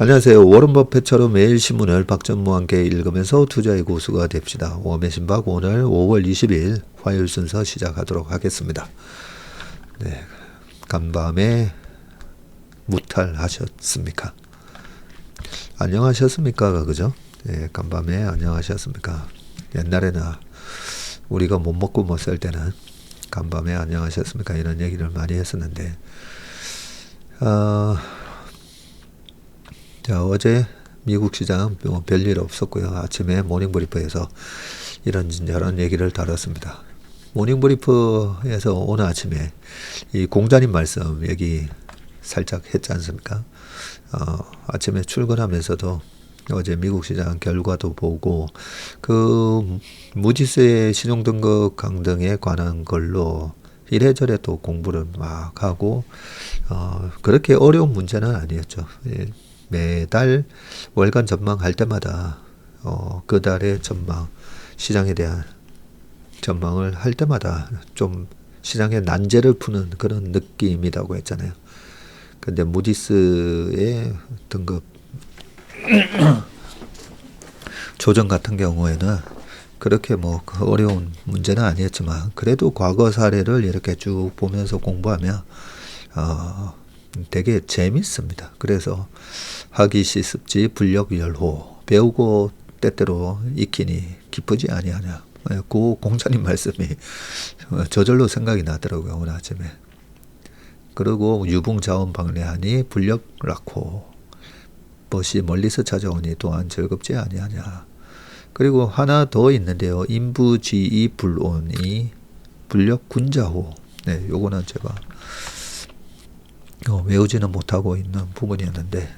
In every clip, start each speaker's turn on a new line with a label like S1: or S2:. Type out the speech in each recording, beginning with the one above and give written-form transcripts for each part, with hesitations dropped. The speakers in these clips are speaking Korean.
S1: 안녕하세요. 워런 버핏처럼 매일 신문을 박전무와 함께 읽으면서 투자의 고수가 됩시다. 웜의 신박 오늘 5월 20일 화요일 순서 시작하도록 하겠습니다. 네, 간밤에 무탈하셨습니까? 안녕하셨습니까? 그죠? 네, 간밤에 안녕하셨습니까? 옛날에는 우리가 못 먹고 못 살 때는 간밤에 안녕하셨습니까? 이런 얘기를 많이 했었는데 자, 어제 미국 시장 별일 없었고요. 아침에 모닝브리프에서 이런저런 얘기를 다뤘습니다. 모닝브리프에서 오늘 아침에 이 공자님 말씀 얘기 살짝 했지 않습니까? 아침에 출근하면서도 어제 미국 시장 결과도 보고 그 무지세 신용등급 강등에 관한 걸로 이래저래 또 공부를 막 하고 그렇게 어려운 문제는 아니었죠. 예. 매달 월간 전망할 때마다 그 달의 전망, 시장에 대한 전망을 할 때마다 좀 시장의 난제를 푸는 그런 느낌이라고 했잖아요. 근데 무디스의 등급 조정 같은 경우에는 그렇게 뭐 어려운 문제는 아니었지만 그래도 과거 사례를 이렇게 쭉 보면서 공부하면 되게 재밌습니다. 그래서 하기시 습지 불력열호 배우고 때때로 익히니 기쁘지 아니하냐. 그 공자님 말씀이 저절로 생각이 나더라고요. 오늘 아침에. 그리고 유붕자원 방래하니 불력락호 벗이 멀리서 찾아오니 또한 즐겁지 아니하냐. 그리고 하나 더 있는데요. 인부지이 불온이 불력군자호. 네, 요거는 제가 외우지는 못하고 있는 부분이었는데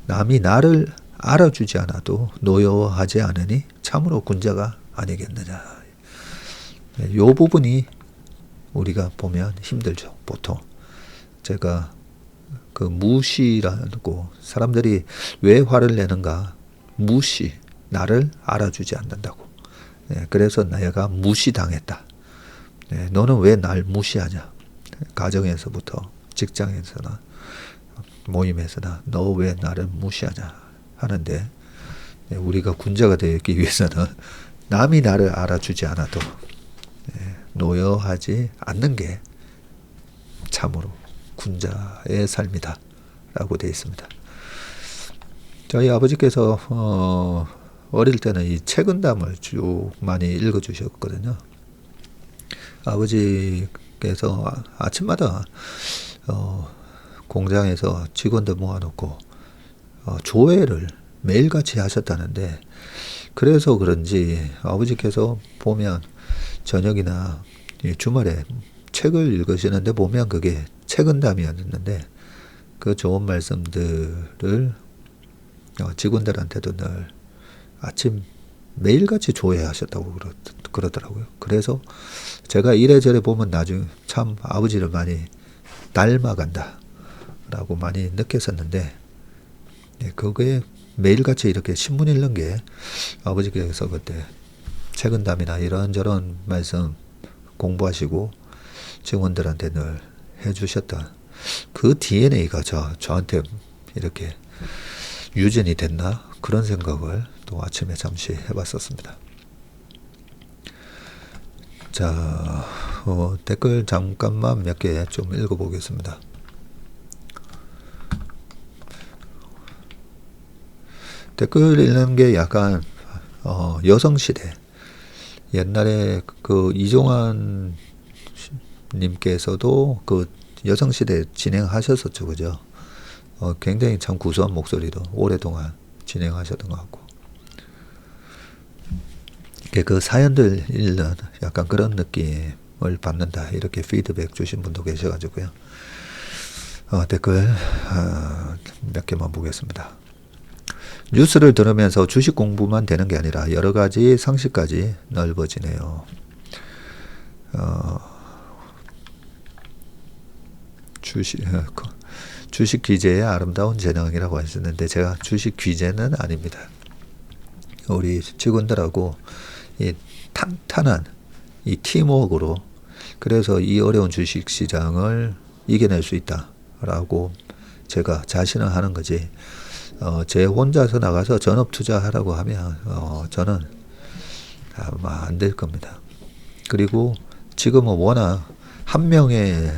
S1: 남이 나를 알아주지 않아도 노여워하지 않으니 참으로 군자가 아니겠느냐. 이 부분이 우리가 보면 힘들죠. 보통 제가 그 무시라고 사람들이 왜 화를 내는가. 무시, 나를 알아주지 않는다고. 그래서 내가 무시당했다. 너는 왜 날 무시하냐. 가정에서부터 직장에서나 모임에서나 너 왜 나를 무시하냐 하는데 우리가 군자가 되기 위해서는 남이 나를 알아주지 않아도 노여하지 않는 게 참으로 군자의 삶이다 라고 되어 있습니다. 저희 아버지께서 어릴 때는 이 책은담을 쭉 많이 읽어주셨거든요. 아버지께서 아침마다 공장에서 직원들 모아놓고 조회를 매일같이 하셨다는데 그래서 그런지 아버지께서 보면 저녁이나 주말에 책을 읽으시는데 보면 그게 책은담이었는데 그 좋은 말씀들을 직원들한테도 늘 아침 매일같이 조회하셨다고 그러더라고요. 그래서 제가 이래저래 보면 나중에 참 아버지를 많이 닮아간다 라고 많이 느꼈었는데 그게 매일같이 이렇게 신문 읽는 게 아버지께서 그때 책은담이나 이런저런 말씀 공부하시고 직원들한테 늘 해주셨던 그 DNA가 저한테 이렇게 유전이 됐나 그런 생각을 또 아침에 잠시 해봤었습니다. 자, 댓글 잠깐만 몇 개 좀 읽어보겠습니다. 댓글 읽는 게 약간 여성시대 옛날에 그 이종환 님께서도 그 여성시대 진행하셨었죠. 그죠? 굉장히 참 구수한 목소리로 오랫동안 진행하셨던 것 같고 그 사연들 읽는 약간 그런 느낌을 받는다 이렇게 피드백 주신 분도 계셔가지고요. 댓글 몇 개만 보겠습니다. 뉴스를 들으면서 주식 공부만 되는 게 아니라 여러 가지 상식까지 넓어지네요. 주식 귀재의 아름다운 재능이라고 하셨는데 제가 주식 귀재는 아닙니다. 우리 직원들하고 이 탄탄한 이 팀워크로 그래서 이 어려운 주식 시장을 이겨낼 수 있다라고 제가 자신을 하는 거지 제 혼자서 나가서 전업 투자하라고 하면 저는 아마 안 될 겁니다. 그리고 지금은 워낙 한 명의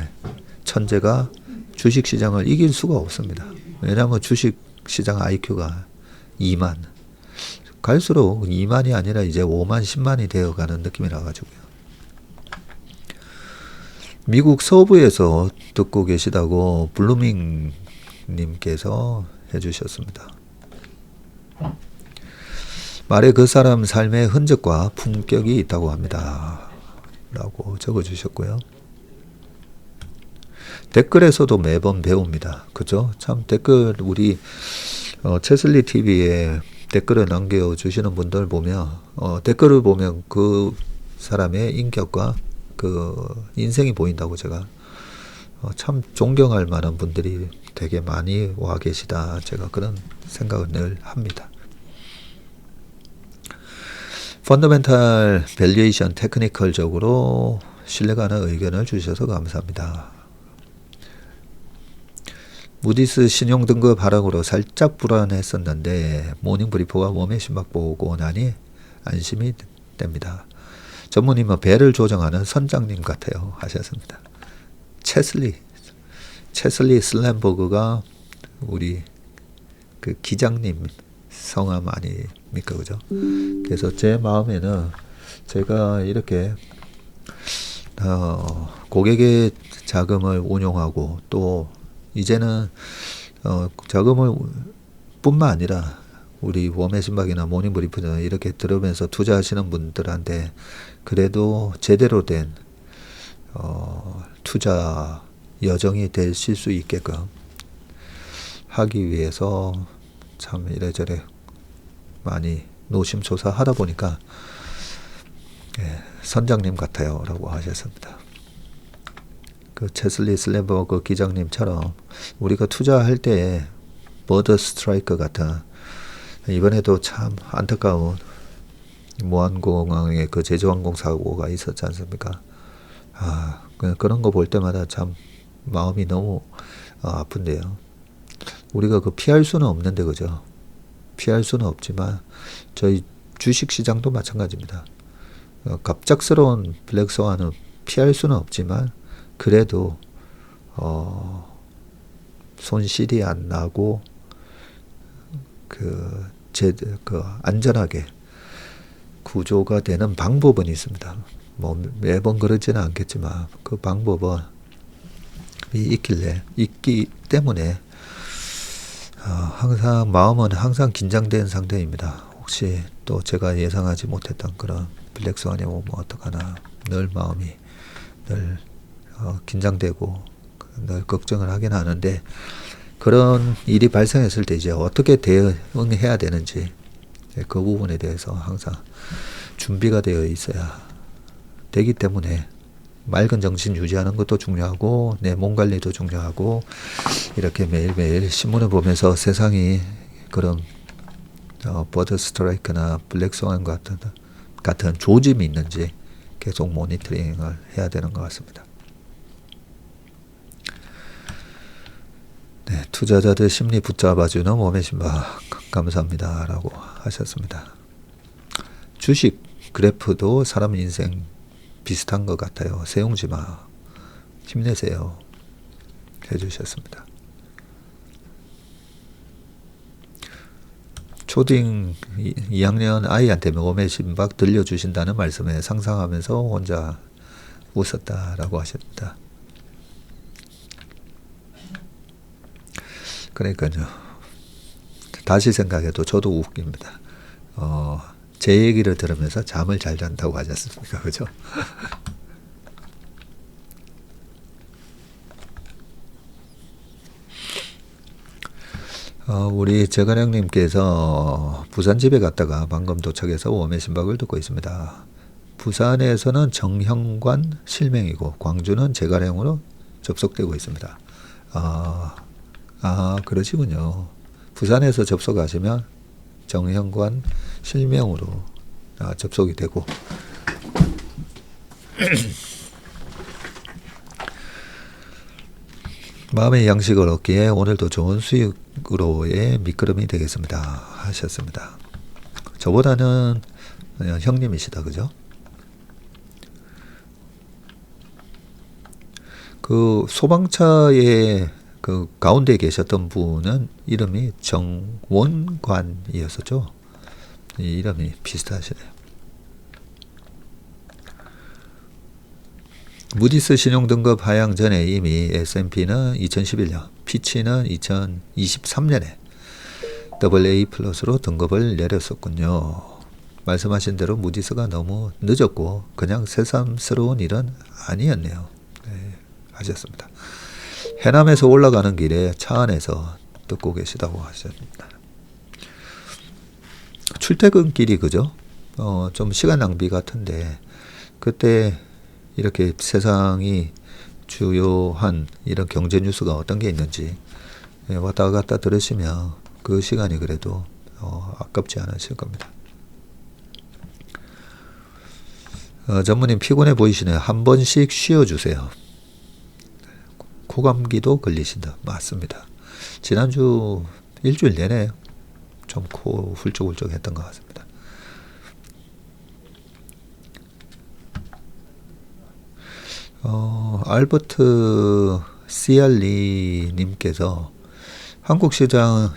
S1: 천재가 주식시장을 이길 수가 없습니다. 왜냐하면 주식시장 IQ가 2만. 갈수록 2만이 아니라 이제 5만, 10만이 되어가는 느낌이 나가지고요. 미국 서부에서 듣고 계시다고 블루밍 님께서 해주셨습니다. 말에 그 사람 삶의 흔적과 품격이 있다고 합니다. 라고 적어주셨고요. 댓글에서도 매번 배웁니다. 그죠? 참 댓글 우리 채슬리 TV에 댓글을 남겨주시는 분들 보면 댓글을 보면 그 사람의 인격과 그 인생이 보인다고 제가 참 존경할 만한 분들이 되게 많이 와 계시다. 제가 그런 생각을 늘 합니다. 펀더멘탈 밸류에이션 테크니컬적으로 신뢰가는 의견을 주셔서 감사합니다. 무디스 신용등급 하락으로 살짝 불안했었는데 모닝브리프와 웜의 신박 보고 나니 안심이 됩니다. 전무님은 배를 조정하는 선장님 같아요. 하셨습니다. 채슬리 슬램버그가 우리 그 기장님 성함 아닙니까? 그죠? 그래서 제 마음에는 제가 이렇게 고객의 자금을 운용하고 또 이제는 자금을 뿐만 아니라 우리 웜의 신박이나 모닝브리프나 이렇게 들으면서 투자하시는 분들한테 그래도 제대로 된 투자 여정이 되실 수 있게끔 하기 위해서 참 이래저래 많이 노심초사 하다 보니까 선장님 같아요 라고 하셨습니다. 그 채슬리 슬램버그 기장님처럼 우리가 투자할 때 버드 스트라이크 같은 이번에도 참 안타까운 무한공항의 그 제주항공 사고가 있었지 않습니까? 그런 거 볼 때마다 참 마음이 너무 아픈데요. 우리가 그 피할 수는 없는데 그죠? 피할 수는 없지만 저희 주식시장도 마찬가지입니다. 갑작스러운 블랙스완은 피할 수는 없지만 그래도 손실이 안 나고 그 안전하게 구조가 되는 방법은 있습니다. 뭐 매번 그러지는 않겠지만 그 방법은 있기 때문에 항상 마음은 항상 긴장된 상태입니다. 혹시 또 제가 예상하지 못했던 그런 블랙스완이 오면 어떡하나 늘 마음이 늘 긴장되고 늘 걱정을 하긴 하는데 그런 일이 발생했을 때 이제 어떻게 대응해야 되는지 그 부분에 대해서 항상 준비가 되어 있어야 되기 때문에 맑은 정신 유지하는 것도 중요하고 내 몸 관리도 중요하고 이렇게 매일매일 신문을 보면서 세상이 그런 버드 스트라이크나 블랙스완 같은 조짐이 있는지 계속 모니터링을 해야 되는 것 같습니다. 네, 투자자들 심리 붙잡아주는 몸의 신박 감사합니다 라고 하셨습니다. 주식 그래프도 사람 인생 비슷한 것 같아요. 세용지마 힘내세요 해주셨습니다. 초딩 2학년 아이한테 몸의 신박 들려주신다는 말씀에 상상하면서 혼자 웃었다라고 하셨다. 그러니까요. 다시 생각해도 저도 웃깁니다. 제 얘기를 들으면서 잠을 잘 잔다고 하지 않습니까? 그죠? 우리 재가령님께서 부산 집에 갔다가 방금 도착해서 웜의 신박을 듣고 있습니다. 부산에서는 정형관 실명이고 광주는 재가령으로 접속되고 있습니다. 그러시군요. 부산에서 접속하시면 정형관 실명으로 접속이 되고 마음의 양식을 얻기에 오늘도 좋은 수익 행복으로의 미끄럼이 되겠습니다 하셨습니다. 저보다는 형님이시다, 그죠? 그 소방차에 그 가운데 계셨던 분은 이름이 정원관이었었죠. 이 이름이 비슷하시네요. 무디스 신용등급 하향 전에 이미 S&P는 2011년, 피치는 2023년에 AA 플러스로 등급을 내렸었군요. 말씀하신 대로 무디스가 너무 늦었고 그냥 새삼스러운 일은 아니었네요. 네, 하셨습니다. 해남에서 올라가는 길에 차 안에서 듣고 계시다고 하셨습니다. 출퇴근길이 그죠? 좀 시간 낭비 같은데 그때 이렇게 세상이 주요한 이런 경제 뉴스가 어떤 게 있는지 왔다 갔다 들으시면 그 시간이 그래도 아깝지 않으실 겁니다. 전무님 피곤해 보이시네요. 한 번씩 쉬어주세요. 코감기도 걸리신다. 맞습니다. 지난주 일주일 내내 좀 코 훌쩍훌쩍 했던 것 같습니다. 알버트 시알리 님께서 한국 시간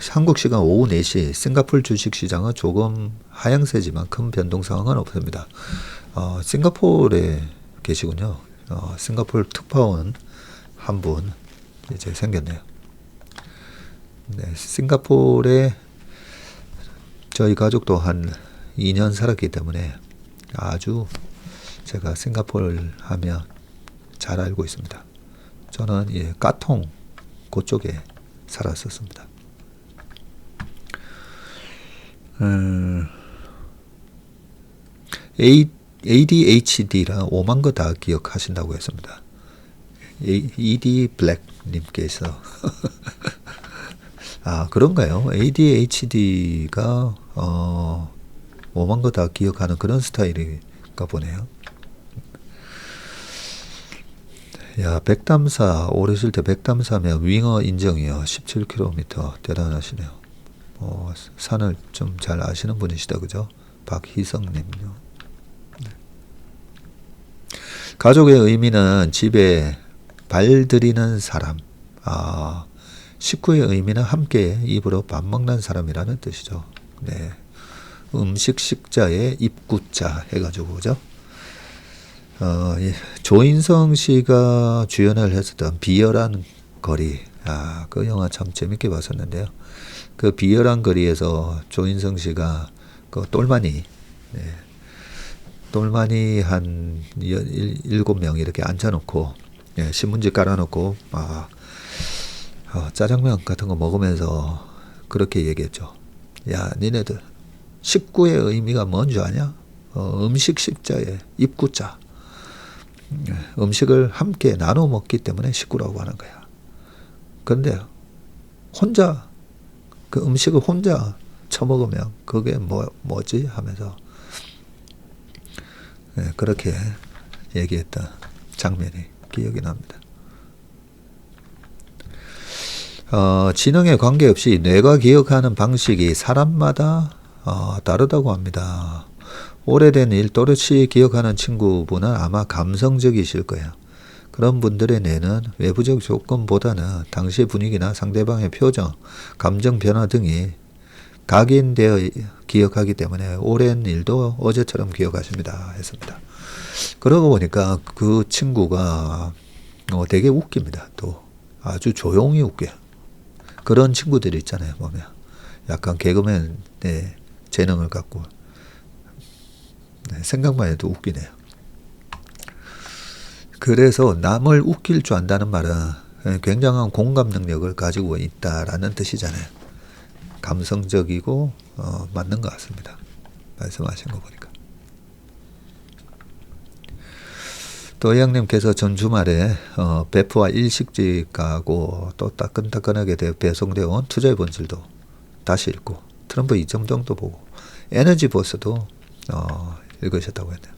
S1: 오후 4시 싱가포르 주식시장은 조금 하향세지만 큰 변동 상황은 없습니다. 싱가포르에 계시군요. 싱가포르 특파원 한 분 이제 생겼네요. 네, 싱가포르에 저희 가족도 한 2년 살았기 때문에 아주 제가 싱가포르 하면 잘 알고 있습니다. 저는 까통 그쪽에 살았었습니다. ADHD라 5만 거 다 기억하신다고 했습니다. ED 블랙님께서 그런가요? ADHD가 5만 거 다 기억하는 그런 스타일인가 보네요. 야, 백담사 오르실 때 백담사면 윙어 인정이요. 17km 대단하시네요. 산을 좀 잘 아시는 분이시다, 그죠? 박희성님요. 네. 가족의 의미는 집에 발들이는 사람. 식구의 의미는 함께 입으로 밥 먹는 사람이라는 뜻이죠. 네. 음식 식자에 입구자 해가지고, 그죠? 조인성 씨가 주연을 했었던 비열한 거리. 그 영화 참 재밌게 봤었는데요. 그 비열한 거리에서 조인성 씨가 그 똘마니 한 7명 이렇게 앉혀놓고, 신문지 깔아놓고, 짜장면 같은 거 먹으면서 그렇게 얘기했죠. 야, 니네들 식구의 의미가 뭔 줄 아냐? 음식 식자에 입구자. 음식을 함께 나눠 먹기 때문에 식구라고 하는 거야. 그런데 혼자 그 음식을 혼자 처먹으면 그게 뭐지 하면서 그렇게 얘기했던 장면이 기억이 납니다. 지능에 관계없이 뇌가 기억하는 방식이 사람마다 다르다고 합니다. 오래된 일 또렷이 기억하는 친구분은 아마 감성적이실 거예요. 그런 분들의 뇌는 외부적 조건보다는 당시의 분위기나 상대방의 표정, 감정 변화 등이 각인되어 기억하기 때문에 오랜 일도 어제처럼 기억하십니다. 했습니다. 그러고 보니까 그 친구가 되게 웃깁니다. 또 아주 조용히 웃겨요. 그런 친구들이 있잖아요. 보면 약간 개그맨 재능을 갖고 생각만 해도 웃기네요. 그래서 남을 웃길 줄 안다는 말은 굉장한 공감 능력을 가지고 있다라는 뜻이잖아요. 감성적이고 맞는 것 같습니다. 말씀하신 거 보니까. 또 회장님께서 전 주말에 베프와 일식집 가고 또 따끈따끈하게 배송되어 온 투자의 본질도 다시 읽고 트럼프 2.0도 보고 에너지 버스도 읽으셨다고 했네요.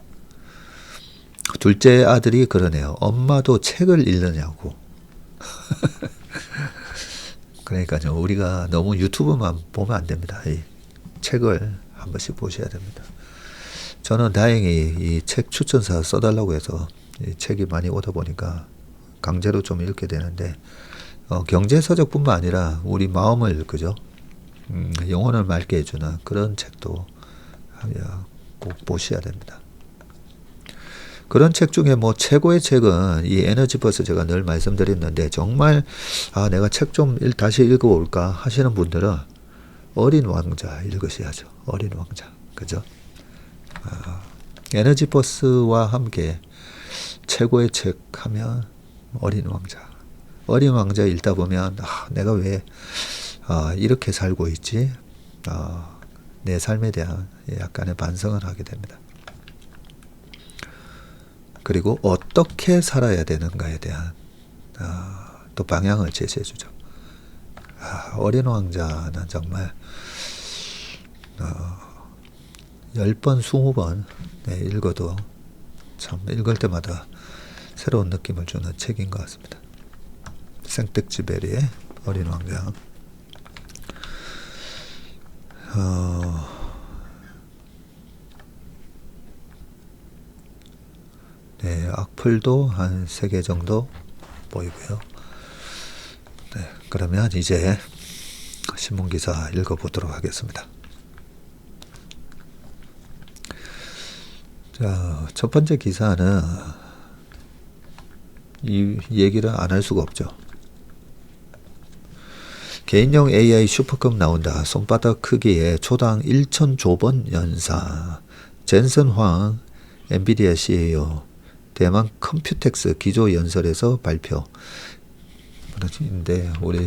S1: 둘째 아들이 그러네요. 엄마도 책을 읽느냐고. 그러니까요. 우리가 너무 유튜브만 보면 안 됩니다. 이 책을 한 번씩 보셔야 됩니다. 저는 다행히 이 책 추천사 써달라고 해서 이 책이 많이 오다 보니까 강제로 좀 읽게 되는데, 경제서적뿐만 아니라 우리 마음을, 그죠? 영혼을 맑게 해주는 그런 책도 꼭 보셔야 됩니다. 그런 책 중에 뭐 최고의 책은 이 에너지 버스, 제가 늘 말씀드렸는데, 정말 내가 책 좀 다시 읽어볼까 하시는 분들은 어린 왕자 읽으셔야죠. 어린 왕자, 그죠? 에너지 버스와 함께 최고의 책 하면 어린 왕자. 어린 왕자 읽다 보면 내가 왜 이렇게 살고 있지? 내 삶에 대한 약간의 반성을 하게 됩니다. 그리고 어떻게 살아야 되는가에 대한 또 방향을 제시해 주죠. 어린 왕자는 정말 10번, 20번 읽어도 참 읽을 때마다 새로운 느낌을 주는 책인 것 같습니다. 생텍쥐베리의 어린 왕자. 네, 악플도 한 3개 정도 보이고요. 네, 그러면 이제 신문기사 읽어보도록 하겠습니다. 자, 첫 번째 기사는 이 얘기를 안 할 수가 없죠. 개인용 AI 슈퍼컴 나온다. 손바닥 크기의 초당 1,000조번 연사. 젠슨 황 엔비디아 CEO 대만 컴퓨텍스 기조연설에서 발표. 인데 우리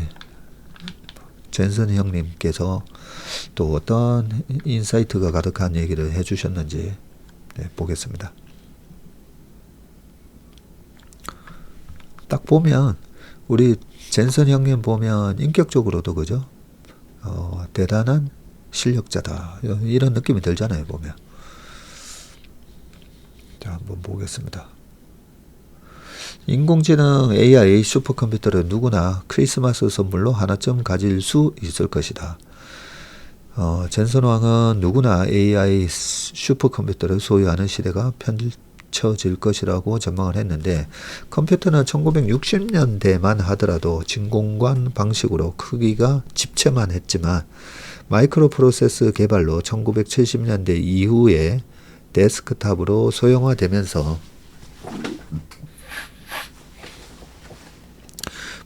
S1: 젠슨 형님께서 또 어떤 인사이트가 가득한 얘기를 해주셨는지 보겠습니다. 딱 보면 우리 젠슨 형님 보면 인격적으로도, 그죠? 대단한 실력자다, 이런 느낌이 들잖아요, 보면. 자, 한번 보겠습니다. 인공지능 AI 슈퍼컴퓨터를 누구나 크리스마스 선물로 하나쯤 가질 수 있을 것이다. 젠슨 왕은 누구나 AI 슈퍼컴퓨터를 소유하는 시대가 펼쳐질 것이라고 전망을 했는데, 컴퓨터는 1960년대만 하더라도 진공관 방식으로 크기가 집체만 했지만 마이크로 프로세스 개발로 1970년대 이후에 데스크탑으로 소형화되면서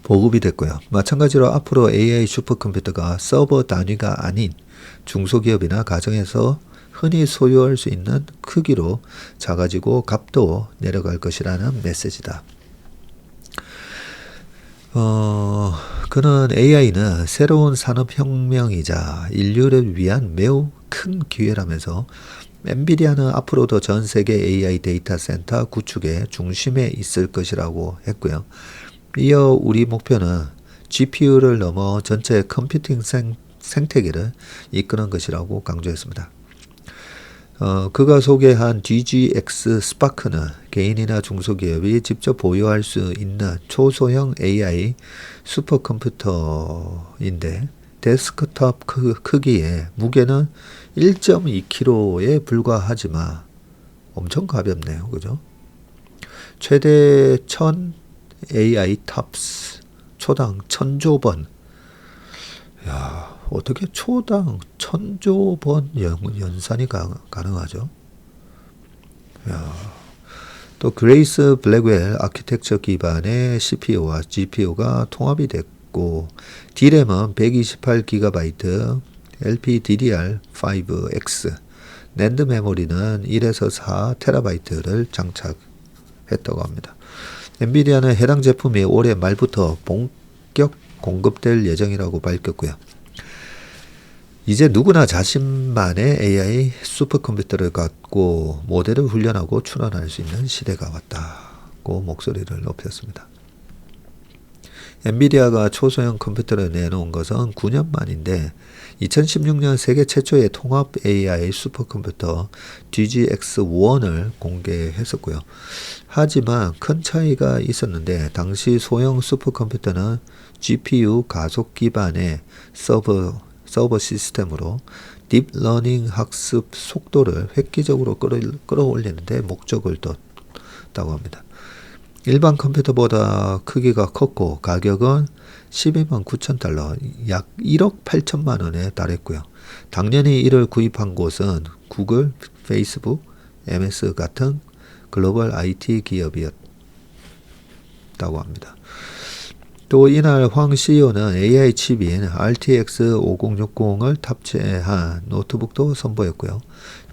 S1: 보급이 됐고요. 마찬가지로 앞으로 AI 슈퍼컴퓨터가 서버 단위가 아닌 중소기업이나 가정에서 흔히 소유할 수 있는 크기로 작아지고 값도 내려갈 것이라는 메시지다. 그는 AI는 새로운 산업혁명이자 인류를 위한 매우 큰 기회라면서 엔비디아는 앞으로도 전 세계 AI 데이터 센터 구축의 중심에 있을 것이라고 했고요. 이어 우리 목표는 GPU를 넘어 전체 컴퓨팅 생태계를 이끄는 것이라고 강조했습니다. 그가 소개한 DGX 스파크는 개인이나 중소기업이 직접 보유할 수 있는 초소형 AI 슈퍼컴퓨터인데, 데스크톱 크기의 무게는 1.2kg에 불과하지만 엄청 가볍네요, 그죠? 최대 1000 AI 탑스, 초당 1000조번. 야, 어떻게 초당 1000조번 연산이 가능하죠? 야, 또 그레이스 블랙웰 아키텍처 기반의 CPU와 GPU가 통합이 됐고, D램은 128GB, LPDDR5X, 낸드 메모리는 1에서 4TB를 장착했다고 합니다. 엔비디아는 해당 제품이 올해 말부터 본격 공급될 예정이라고 밝혔고요. 이제 누구나 자신만의 AI 슈퍼컴퓨터를 갖고 모델을 훈련하고 출원할 수 있는 시대가 왔다고 목소리를 높였습니다. 엔비디아가 초소형 컴퓨터를 내놓은 것은 9년 만인데 2016년 세계 최초의 통합 AI 슈퍼컴퓨터 DGX-1을 공개했었고요. 하지만 큰 차이가 있었는데 당시 소형 슈퍼컴퓨터는 GPU 가속 기반의 서버 시스템으로 딥러닝 학습 속도를 획기적으로 끌어올리는데 목적을 뒀다고 합니다. 일반 컴퓨터보다 크기가 컸고 가격은 12만 9천 달러, 약 1억 8천만 원에 달했고요. 당연히 이를 구입한 곳은 구글, 페이스북, MS 같은 글로벌 IT 기업이었다고 합니다. 또 이날 황 CEO는 AI 칩인 RTX 5060을 탑재한 노트북도 선보였고요.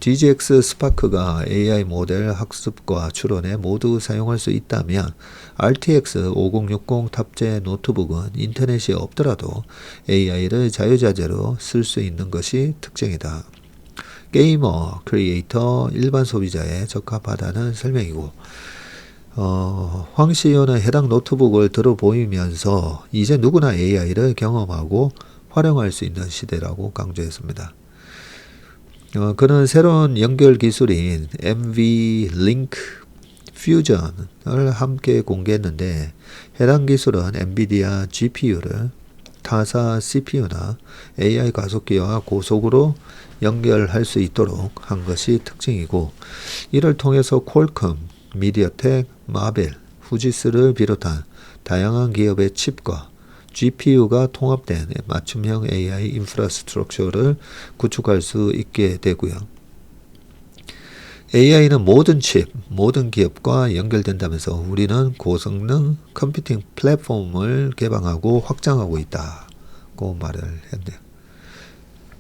S1: DGX 스파크가 AI 모델 학습과 추론에 모두 사용할 수 있다면 RTX 5060 탑재 노트북은 인터넷이 없더라도 AI를 자유자재로 쓸 수 있는 것이 특징이다. 게이머, 크리에이터, 일반 소비자에 적합하다는 설명이고, 황 CEO는 해당 노트북을 들어보이면서 이제 누구나 AI를 경험하고 활용할 수 있는 시대라고 강조했습니다. 그는 새로운 연결 기술인 NVLink 퓨전을 함께 공개했는데 해당 기술은 엔비디아 GPU를 타사 CPU나 AI 가속기와 고속으로 연결할 수 있도록 한 것이 특징이고, 이를 통해서 퀄컴, 미디어텍, 마벨, 후지스를 비롯한 다양한 기업의 칩과 GPU가 통합된 맞춤형 AI 인프라스트럭처를 구축할 수 있게 되고요. AI는 모든 칩, 모든 기업과 연결된다면서 우리는 고성능 컴퓨팅 플랫폼을 개방하고 확장하고 있다고 말을 했네요.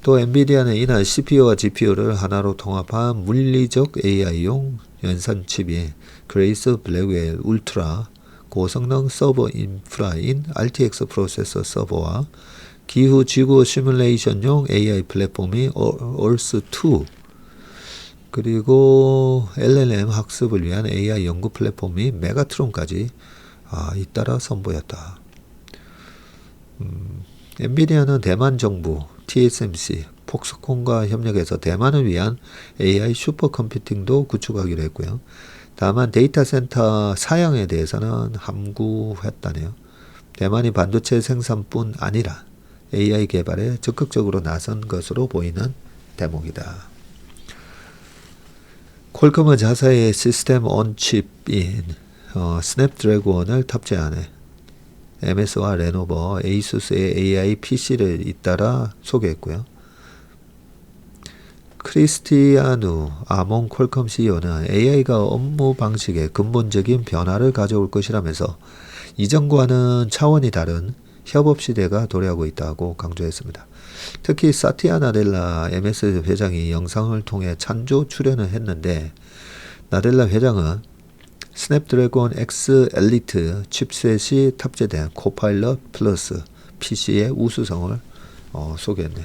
S1: 또 엔비디아는 이날 CPU와 GPU를 하나로 통합한 물리적 AI용 연산 칩인 그레이스 블랙웰 울트라 고성능 서버 인프라인 RTX 프로세서 서버와 기후 지구 시뮬레이션용 AI 플랫폼이 얼스2 그리고 LLM 학습을 위한 AI 연구 플랫폼이 메가트론까지 잇따라 선보였다. 엔비디아는 대만 정부, TSMC, 폭스콘과 협력해서 대만을 위한 AI 슈퍼컴퓨팅도 구축하기로 했고요. 다만 데이터 센터 사양에 대해서는 함구했다네요. 대만이 반도체 생산뿐 아니라 AI 개발에 적극적으로 나선 것으로 보이는 대목이다. 퀄컴은 자사의 시스템 온 칩인 스냅드래곤을 탑재하네 MS와 레노버, 에이수스의 AI PC를 잇따라 소개했고요. 크리스티아누 아몬 퀄컴 CEO는 AI가 업무 방식에 근본적인 변화를 가져올 것이라면서 이전과는 차원이 다른 협업 시대가 도래하고 있다고 강조했습니다. 특히 사티아 나델라 MS 회장이 영상을 통해 찬조 출연을 했는데, 나델라 회장은 스냅드래곤 X 엘리트 칩셋이 탑재된 코파일럿 플러스 PC의 우수성을 소개했네요.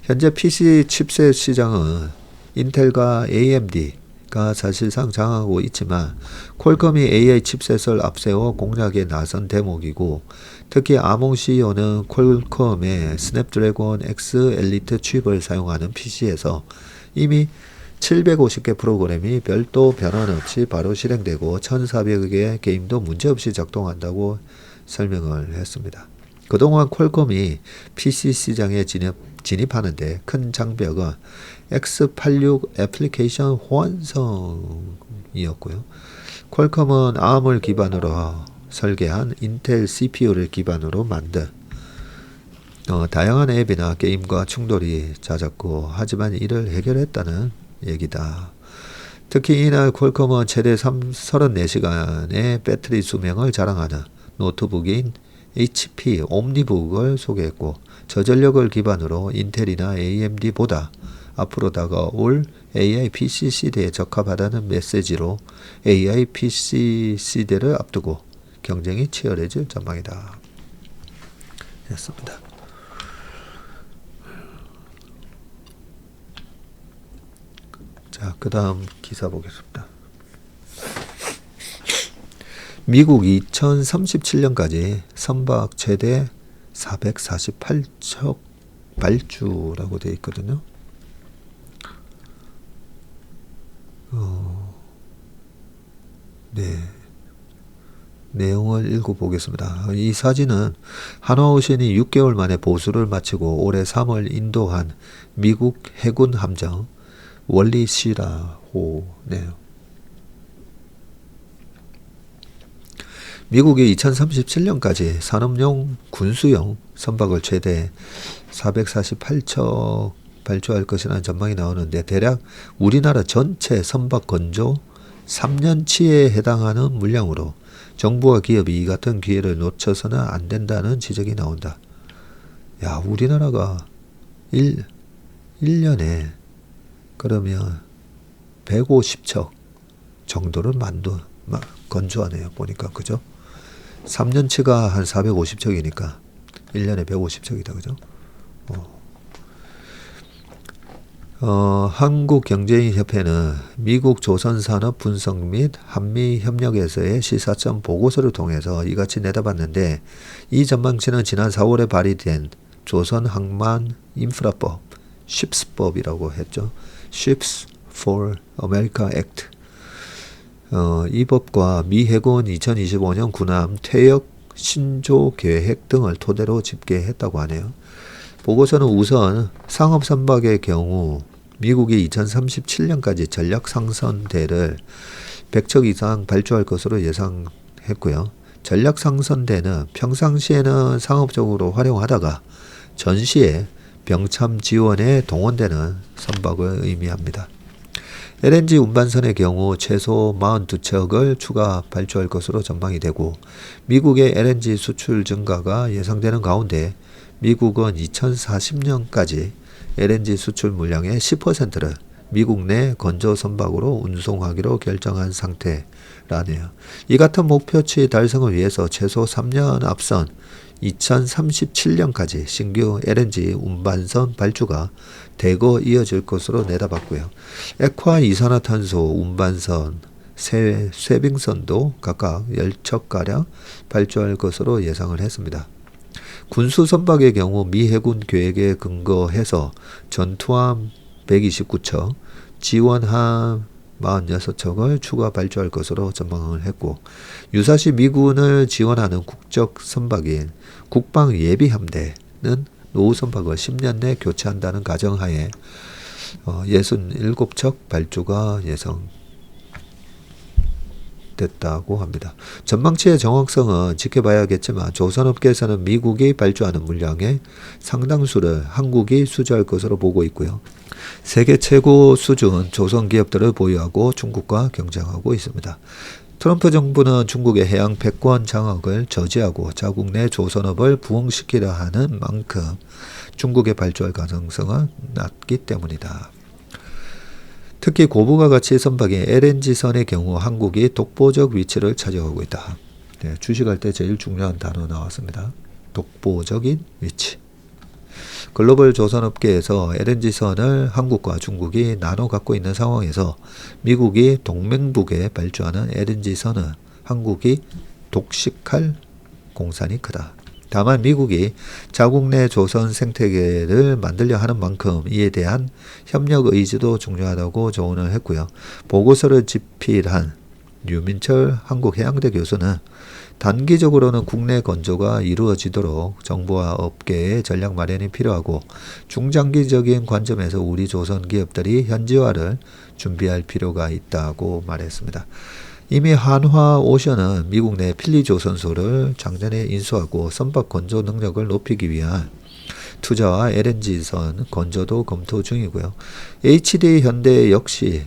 S1: 현재 PC 칩셋 시장은 인텔과 AMD가 사실상 장악하고 있지만 퀄컴이 AI 칩셋을 앞세워 공략에 나선 대목이고, 특히 아몽 CEO는 퀄컴의 스냅드래곤 X 엘리트 칩을 사용하는 PC에서 이미 750개 프로그램이 별도 변환 없이 바로 실행되고 1400개 게임도 문제없이 작동한다고 설명을 했습니다. 그동안 퀄컴이 PC 시장에 진입하는데 큰 장벽은 X86 애플리케이션 호환성이었고요. 퀄컴은 ARM을 기반으로 설계한 인텔 CPU를 기반으로 만든 다양한 앱이나 게임과 충돌이 잦았고, 하지만 이를 해결했다는 얘기다. 특히 이날 퀄컴은 최대 34시간의 배터리 수명을 자랑하는 노트북인 HP 옴니북을 소개했고, 저전력을 기반으로 인텔이나 AMD보다 앞으로 다가올 AI PC 시대에 적합하다는 메시지로 AI PC 시대를 앞두고 경쟁이 치열해질 전망이다. 했습니다. 자, 그 다음 기사 보겠습니다. 미국 2037년까지 선박 최대 448척 발주라고 되어 있거든요. 네. 내용을 읽어보겠습니다. 이 사진은 한화오션이 6개월 만에 보수를 마치고 올해 3월 인도한 미국 해군 함정 월리시라호네요. 미국이 2037년까지 산업용 군수용 선박을 최대 448척 발주할 것이라는 전망이 나오는데, 대략 우리나라 전체 선박 건조 3년치에 해당하는 물량으로 정부와 기업이 이 같은 기회를 놓쳐서는 안 된다는 지적이 나온다. 야, 우리나라가 1년에 그러면 150척 정도를 건조하네요. 보니까, 그죠? 3년치가 한 450척이니까 1년에 150척이다. 그죠? 한국경제인협회는 미국 조선산업분석 및 한미협력에서의 시사점 보고서를 통해서 이같이 내다봤는데, 이 전망치는 지난 4월에 발의된 조선항만인프라법, SHIPS법이라고 했죠. Ships for America Act. 이 법과 미 해군 2025년 군함 퇴역 신조 계획 등을 토대로 집계했다고 하네요. 보고서는 우선 상업선박의 경우 미국이 2037년까지 전략상선대를 100척 이상 발주할 것으로 예상했고요. 전략상선대는 평상시에는 상업적으로 활용하다가 전시에 병참 지원에 동원되는 선박을 의미합니다. LNG 운반선의 경우 최소 42척을 추가 발주할 것으로 전망이 되고, 미국의 LNG 수출 증가가 예상되는 가운데 미국은 2040년까지 LNG 수출 물량의 10%를 미국 내 건조 선박으로 운송하기로 결정한 상태라네요. 이 같은 목표치 달성을 위해서 최소 3년 앞선 2037년까지 신규 LNG 운반선 발주가 대거 이어질 것으로 내다봤고요. 액화 이산화탄소 운반선, 쇄빙선도 각각 10척가량 발주할 것으로 예상을 했습니다. 군수 선박의 경우 미 해군 계획에 근거해서 전투함 129척, 지원함 46척을 추가 발주할 것으로 전망을 했고, 유사시 미군을 지원하는 국적 선박인 국방예비함대는 노후 선박을 10년 내 교체한다는 가정하에 67척 발주가 예상됐다고 합니다. 전망치의 정확성은 지켜봐야겠지만 조선업계에서는 미국이 발주하는 물량의 상당수를 한국이 수주할 것으로 보고 있고요. 세계 최고 수준 조선 기업들을 보유하고 중국과 경쟁하고 있습니다. 트럼프 정부는 중국의 해양 패권 장악을 저지하고 자국 내 조선업을 부흥시키려 하는 만큼 중국에 발주할 가능성은 낮기 때문이다. 특히 고부가 가치 선박인 LNG선의 경우 한국이 독보적 위치를 차지하고 있다. 네, 주식할 때 제일 중요한 단어 나왔습니다. 독보적인 위치. 글로벌 조선업계에서 LNG선을 한국과 중국이 나눠 갖고 있는 상황에서 미국이 동맹국에 발주하는 LNG선은 한국이 독식할 공산이 크다. 다만 미국이 자국 내 조선 생태계를 만들려 하는 만큼 이에 대한 협력 의지도 중요하다고 조언을 했고요. 보고서를 집필한 류민철 한국해양대 교수는 단기적으로는 국내 건조가 이루어지도록 정부와 업계의 전략 마련이 필요하고, 중장기적인 관점에서 우리 조선 기업들이 현지화를 준비할 필요가 있다고 말했습니다. 이미 한화오션은 미국 내 필리 조선소를 작년에 인수하고 선박 건조 능력을 높이기 위한 투자와 LNG선 건조도 검토 중이고요. HD 현대 역시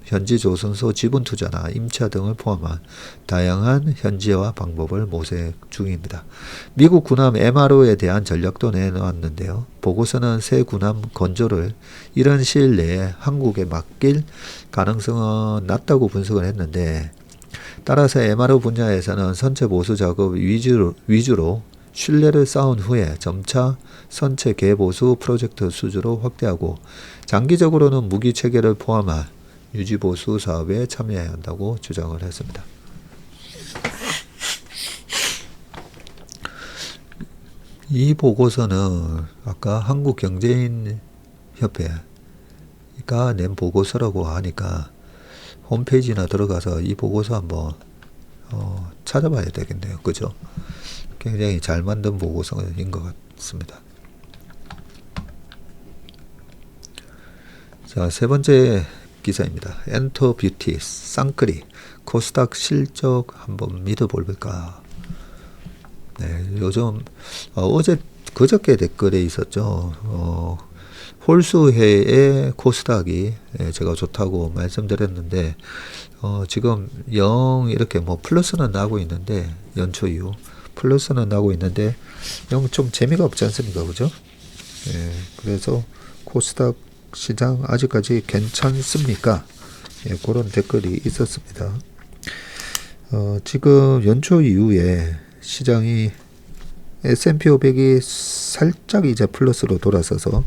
S1: 현지 조선소 지분 투자나 임차 등을 포함한 다양한 현지화 방법을 모색 중입니다. 미국 군함 MRO에 대한 전략도 내놓았는데요. 보고서는 새 군함 건조를 이런 시일 내에 한국에 맡길 가능성은 낮다고 분석을 했는데, 따라서 MRO 분야에서는 선체 보수 작업 위주로 신뢰를 쌓은 후에 점차 선체 개보수 프로젝트 수주로 확대하고, 장기적으로는 무기 체계를 포함한 유지보수 사업에 참여해야 한다고 주장을 했습니다. 이 보고서는 아까 한국경제인협회가 낸 보고서라고 하니까 홈페이지나 들어가서 이 보고서 한번 찾아봐야 되겠네요. 그죠? 굉장히 잘 만든 보고서인 것 같습니다. 자, 세 번째 기사입니다. 엔터뷰티 쌍끌이 코스닥 실적 한번 믿어볼까? 네, 요즘 어제 그저께 댓글에 있었죠. 홀수해의 코스닥이 제가 좋다고 말씀드렸는데 지금 0 이렇게 뭐 플러스는 나고 있는데 연초 이후 플러스는 나고 있는데 영 좀 재미가 없지 않습니까? 그죠? 예, 그래서 코스닥 시장 아직까지 괜찮습니까? 예, 그런 댓글이 있었습니다. 지금 연초 이후에 시장이 S&P 500이 살짝 이제 플러스로 돌아서서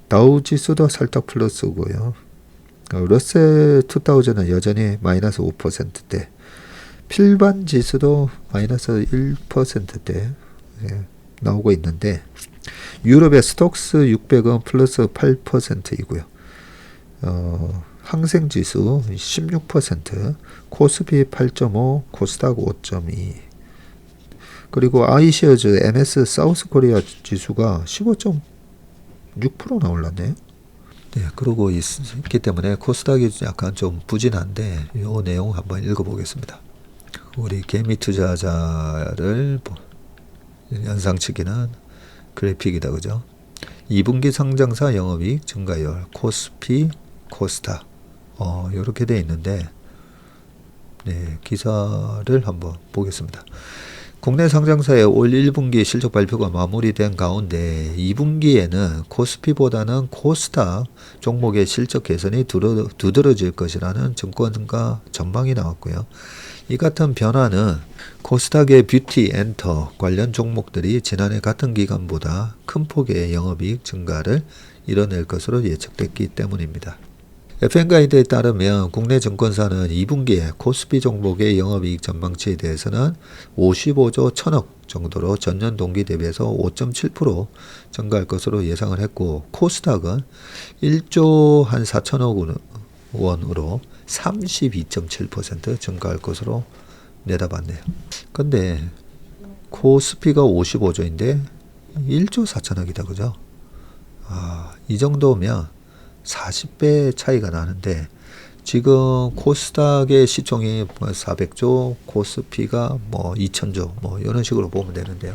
S1: 다우 지수도 살짝 플러스고요. 러셀 2000은 여전히 마이너스 5%대, 필반 지수도 마이너스 1%대 나오고 있는데 유럽의 스톡스 600은 플러스 8%이고요. 항생지수 16%, 코스피 8.5, 코스닥 5.2, 그리고 아이시어즈 MS 사우스코리아 지수가 15.6%나 올랐네요. 네, 그러고 있기 때문에 코스닥이 약간 좀 부진한데 이 내용 한번 읽어보겠습니다. 우리 개미 투자자를 연상치기는 그래픽이다, 그죠? 2분기 상장사 영업이익 증가율 코스피, 코스닥 이렇게 돼 있는데 네, 기사를 한번 보겠습니다. 국내 상장사의 올 1분기 실적 발표가 마무리된 가운데 2분기에는 코스피보다는 코스닥 종목의 실적 개선이 두드러질 것이라는 증권가 전망이 나왔고요. 이 같은 변화는 코스닥의 뷰티 엔터 관련 종목들이 지난해 같은 기간보다 큰 폭의 영업이익 증가를 이뤄낼 것으로 예측됐기 때문입니다. FN가이드에 따르면 국내 증권사는 2분기에 코스피 종목의 영업이익 전망치에 대해서는 55조 1000억 정도로 전년 동기 대비해서 5.7% 증가할 것으로 예상을 했고, 코스닥은 1조 한 4천억 원으로 32.7% 증가할 것으로 내다봤네요. 근데 코스피가 55조인데 1조 4천억이다, 그죠? 이 정도면 40배 차이가 나는데 지금 코스닥의 시총이 400조, 코스피가 2000조 이런 식으로 보면 되는데요.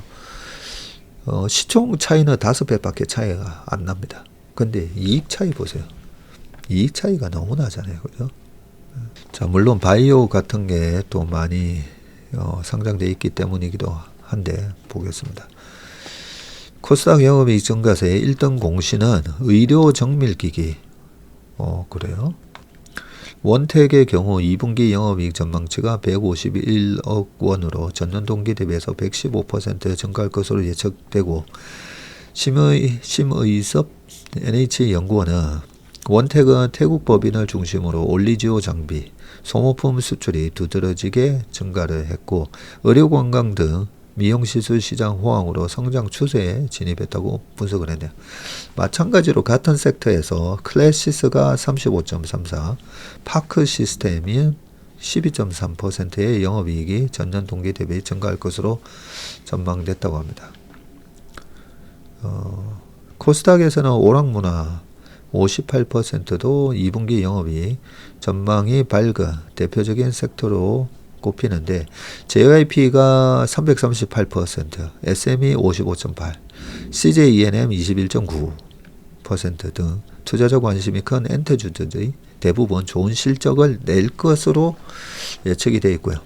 S1: 시총 차이는 5배밖에 차이가 안 납니다. 근데 이익 차이 보세요. 이익 차이가 너무 나잖아요, 그죠? 자, 물론 바이오 같은 게 또 많이 상장되어 있기 때문이기도 한데 보겠습니다. 코스닥 영업이익 증가세의 1등 공시는 의료 정밀기기. 그래요? 원택의 경우 2분기 영업이익 전망치가 151억 원으로 전년 동기 대비해서 115% 증가할 것으로 예측되고, 심의섭 NH연구원은 원택은 태국 법인을 중심으로 올리지오 장비, 소모품 수출이 두드러지게 증가를 했고, 의료관광 등 미용시술 시장 호황으로 성장 추세에 진입했다고 분석을 했네요. 마찬가지로 같은 섹터에서 클래시스가 35.34, 파크 시스템이 12.3%의 영업이익이 전년 동기 대비 증가할 것으로 전망됐다고 합니다. 코스닥에서는 오락문화 58%도 2분기 영업이익 전망이 밝은 대표적인 sekto로 꼽히는데, JYP가 338%, SME 55.8%, CJENM 21.9% 등 투자자 관심이 큰 엔터주들이 대부분 좋은 실적을 낼 것으로 예측이 되어 있고요.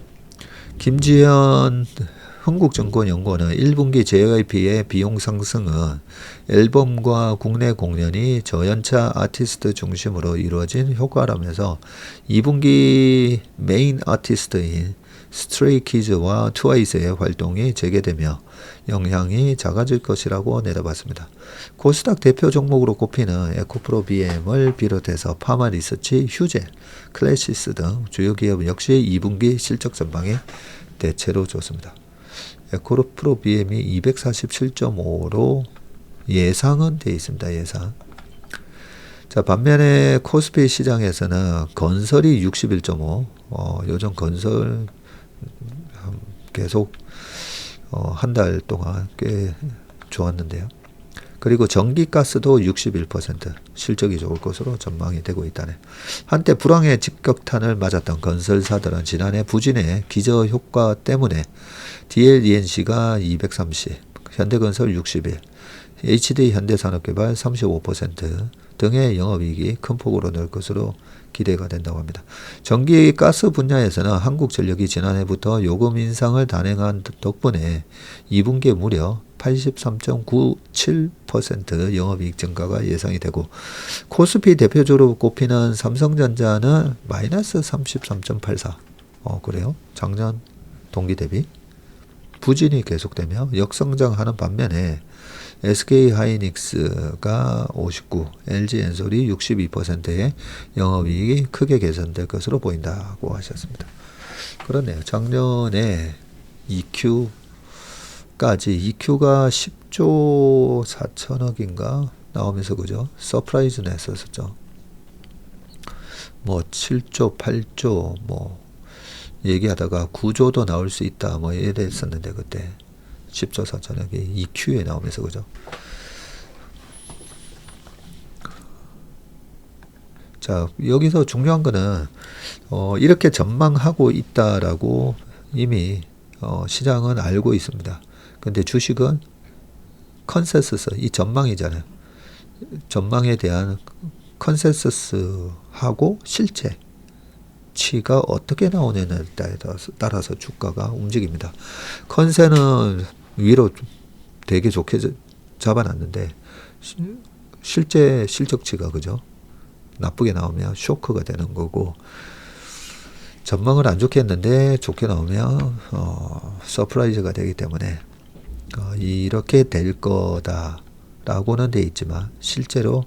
S1: 김지현 흥국증권연구원은 1분기 JYP의 비용 상승은 앨범과 국내 공연이 저연차 아티스트 중심으로 이루어진 효과라면서 2분기 메인 아티스트인 스트레이키즈와 트와이스의 활동이 재개되며 영향이 작아질 것이라고 내다봤습니다. 코스닥 대표 종목으로 꼽히는 에코프로 BM을 비롯해서 파마리서치, 휴젤, 클래시스 등 주요 기업 역시 2분기 실적 전망이 대체로 좋습니다. 에코프로 BM이 247.5로 예상은 되어 있습니다. 예상. 자, 반면에 코스피 시장에서는 건설이 61.5, 요즘 건설 계속 한 달 동안 꽤 좋았는데요. 그리고 전기가스도 61% 실적이 좋을 것으로 전망이 되고 있다네. 한때 불황의 직격탄을 맞았던 건설사들은 지난해 부진의 기저효과 때문에 DLENC가 230, 현대건설 61, HD 현대산업개발 35% 등의 영업이익이 큰 폭으로 늘 것으로 기대가 된다고 합니다. 전기 가스 분야에서는 한국전력이 지난해부터 요금 인상을 단행한 덕분에 2분기에 무려 83.97% 영업이익 증가가 예상이 되고, 코스피 대표적으로 꼽히는 삼성전자는 마이너스 33.84. 그래요? 작년 동기 대비 부진이 계속되며 역성장하는 반면에 SK하이닉스가 59, LG엔솔이 62%의 영업이익이 크게 개선될 것으로 보인다고 하셨습니다. 그렇네요. 작년에 EQ가 10조 4천억인가 나오면서 그죠? 서프라이즈 냈었죠. 뭐 7조 8조 뭐 얘기하다가 9조도 나올 수 있다 뭐 이랬었는데, 그때 10조 4천억이 EQ에 나오면서 그죠? 자, 여기서 중요한 거는 이렇게 전망하고 있다라고 이미 시장은 알고 있습니다. 근데 주식은 컨센서스, 이 전망이잖아요. 전망에 대한 컨센서스하고 실제치가 어떻게 나오느냐에 따라서 주가가 움직입니다. 컨센은 위로 되게 좋게 잡아놨는데 실제 실적치가 그죠? 나쁘게 나오면 쇼크가 되는 거고, 전망을 안 좋게 했는데 좋게 나오면 서프라이즈가 되기 때문에 이렇게 될 거다라고는 돼 있지만 실제로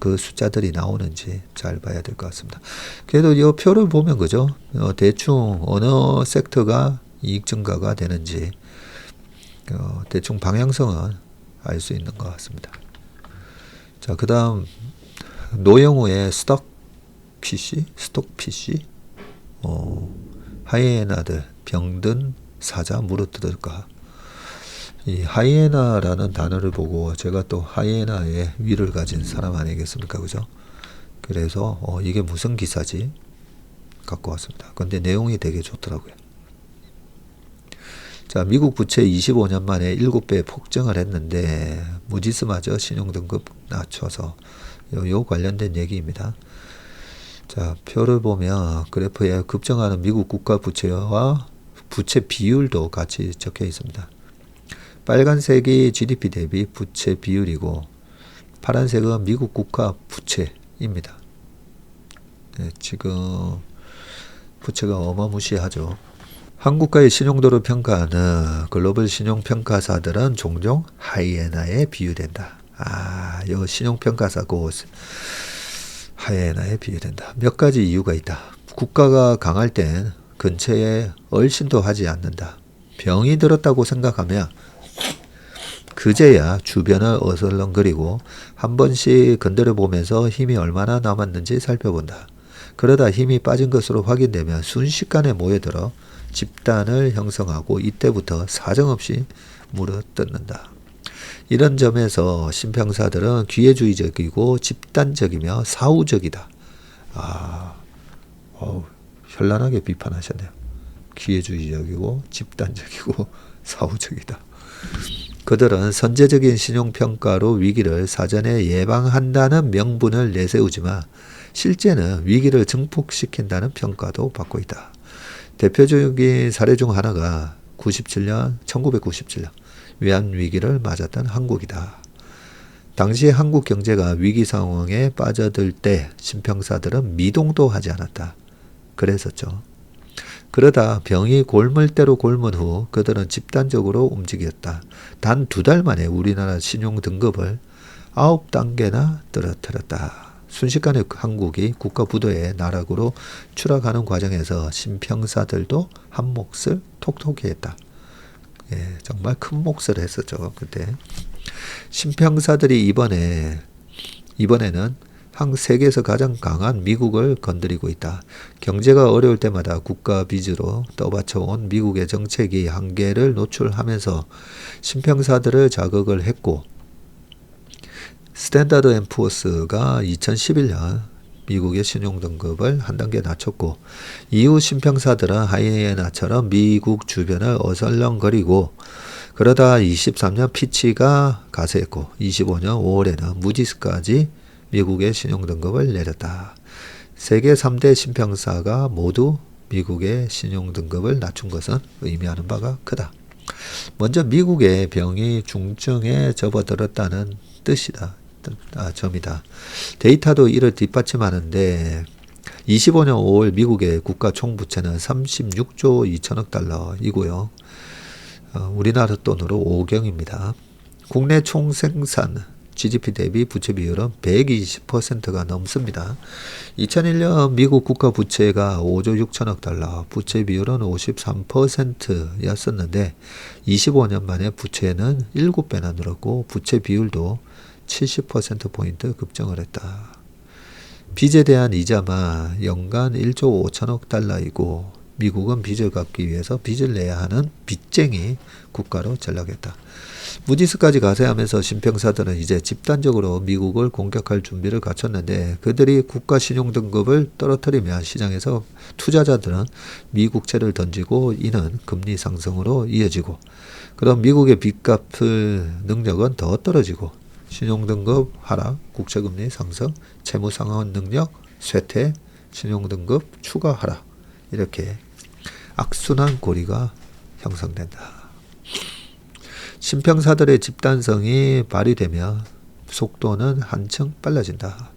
S1: 그 숫자들이 나오는지 잘 봐야 될 것 같습니다. 그래도 이 표를 보면 그죠? 대충 어느 섹터가 이익 증가가 되는지 대충 방향성은 알 수 있는 것 같습니다. 자, 그 다음 노영우의 스톡 PC 하이에나들 병든 사자 물어뜯을까. 이 하이에나라는 단어를 보고 제가 또 하이에나의 위를 가진 사람 아니겠습니까, 그죠? 그래서 이게 무슨 기사지 갖고 왔습니다. 근데 내용이 되게 좋더라고요. 자, 미국 부채 25년 만에 7배 폭증을 했는데 무디스마저 신용등급 낮춰서 요 관련된 얘기입니다. 자, 표를 보면 그래프에 급증하는 미국 국가 부채와 부채 비율도 같이 적혀 있습니다. 빨간색이 GDP 대비 부채 비율이고 파란색은 미국 국가 부채입니다. 네, 지금 부채가 어마무시하죠. 한국과의 신용도를 평가하는 글로벌 신용평가사들은 종종 하이에나에 비유된다. 요 신용평가사고 하이에나에 비유된다. 몇 가지 이유가 있다. 국가가 강할 땐 근처에 얼씬도 하지 않는다. 병이 들었다고 생각하면 그제야 주변을 어슬렁거리고 한 번씩 건드려 보면서 힘이 얼마나 남았는지 살펴본다. 그러다 힘이 빠진 것으로 확인되면 순식간에 모여들어 집단을 형성하고 이때부터 사정없이 물어뜯는다. 이런 점에서 신평사들은 기회주의적이고 집단적이며 사후적이다. 현란하게 비판하셨네요. 기회주의적이고 집단적이고 사후적이다. 그들은 선제적인 신용평가로 위기를 사전에 예방한다는 명분을 내세우지만 실제는 위기를 증폭시킨다는 평가도 받고 있다. 대표적인 사례 중 하나가 1997년 외환위기를 맞았던 한국이다. 당시 한국 경제가 위기 상황에 빠져들 때 신평사들은 미동도 하지 않았다. 그랬었죠. 그러다 병이 골물대로 골문 후 그들은 집단적으로 움직였다. 단 2달 만에 우리나라 신용등급을 9단계나 떨어뜨렸다. 순식간에 한국이 국가부도의 나락으로 추락하는 과정에서 신평사들도 한 몫을 톡톡히 했다. 예, 정말 큰 몫을 했었죠. 그때 신평사들이 이번에는 세계에서 가장 강한 미국을 건드리고 있다. 경제가 어려울 때마다 국가 빚으로 떠받쳐온 미국의 정책이 한계를 노출하면서 신평사들을 자극을 했고, 스탠다드 앤 푸어스가 2011년 미국의 신용등급을 한 단계 낮췄고, 이후 신평사들은 하이에나처럼 미국 주변을 어슬렁거리고, 그러다 23년 피치가 가세했고 25년 5월에는 무디스까지 미국의 신용등급을 내렸다. 세계 3대 신평사가 모두 미국의 신용등급을 낮춘 것은 의미하는 바가 크다. 먼저 미국의 병이 중증에 접어들었다는 점이다. 데이터도 이를 뒷받침하는데 25년 5월 미국의 국가 총부채는 36조 2천억 달러이고요. 우리나라 돈으로 5경입니다. 국내 총생산 GDP 대비 부채 비율은 120%가 넘습니다. 2001년 미국 국가 부채가 5조 6천억 달러, 부채 비율은 53%였었는데 25년 만에 부채는 7배나 늘었고 부채 비율도 70%포인트 급증을 했다. 빚에 대한 이자만 연간 1조 5천억 달러이고 미국은 빚을 갚기 위해서 빚을 내야 하는 빚쟁이 국가로 전락했다. 무디스까지 가세하면서 신평사들은 이제 집단적으로 미국을 공격할 준비를 갖췄는데 그들이 국가 신용등급을 떨어뜨리면 시장에서 투자자들은 미국채를 던지고 이는 금리 상승으로 이어지고 그럼 미국의 빚 갚을 능력은 더 떨어지고 신용등급 하락, 국채금리 상승, 채무상환 능력 쇠퇴, 신용등급 추가 하락 이렇게 악순환 고리가 형성된다. 신평사들의 집단성이 발휘되며 속도는 한층 빨라진다.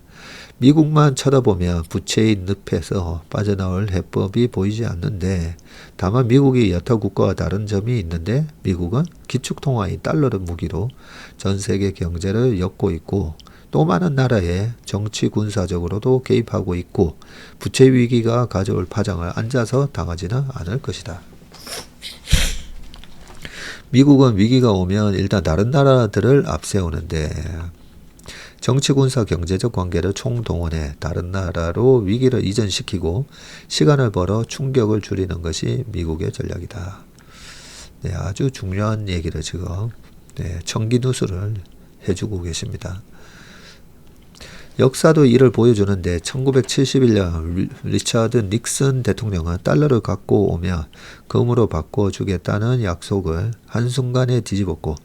S1: 미국만 쳐다보면 부채의 늪에서 빠져나올 해법이 보이지 않는데 다만 미국이 여타 국가와 다른 점이 있는데 미국은 기축통화인 달러를 무기로 전 세계 경제를 엮고 있고 또 많은 나라에 정치 군사적으로도 개입하고 있고 부채 위기가 가져올 파장을 앉아서 당하지는 않을 것이다. 미국은 위기가 오면 일단 다른 나라들을 앞세우는데 정치 군사 경제적 관계를 총동원해 다른 나라로 위기를 이전시키고 시간을 벌어 충격을 줄이는 것이 미국의 전략이다. 네, 아주 중요한 얘기를 지금 청기 누수를 해주고 계십니다. 역사도 이를 보여주는데 1971년 리처드 닉슨 대통령은 달러를 갖고 오면 금으로 바꿔주겠다는 약속을 한순간에 뒤집었고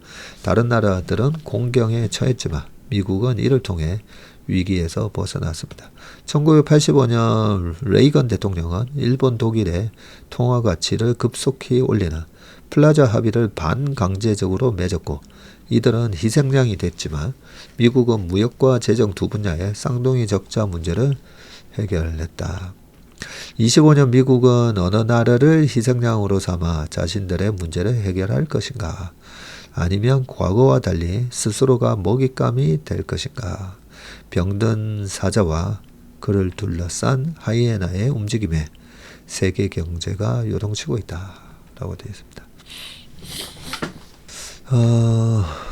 S1: 다른 나라들은 공경에 처했지만 미국은 이를 통해 위기에서 벗어났습니다. 1985년 레이건 대통령은 일본 독일의 통화 가치를 급속히 올리는 플라자 합의를 반강제적으로 맺었고 이들은 희생양이 됐지만 미국은 무역과 재정 두 분야의 쌍둥이 적자 문제를 해결했다. 25년 미국은 어느 나라를 희생양으로 삼아 자신들의 문제를 해결할 것인가? 아니면 과거와 달리 스스로가 먹잇감이 될 것인가? 병든 사자와 그를 둘러싼 하이에나의 움직임에 세계 경제가 요동치고 있다. 라고 되어 있습니다.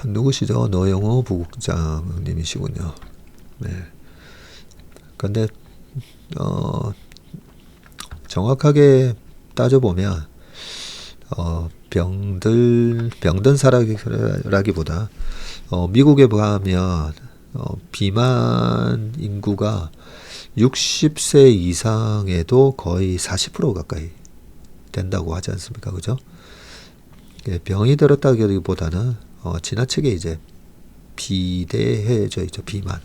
S1: 누구시죠? 노영호 부국장님이시군요. 네. 근데, 정확하게 따져보면, 병든 사라기보다, 미국에 가면, 비만 인구가 60세 이상에도 거의 40% 가까이 된다고 하지 않습니까? 그죠? 병이 들었다기보다는 지나치게 이제 비대해져 있죠. 비만.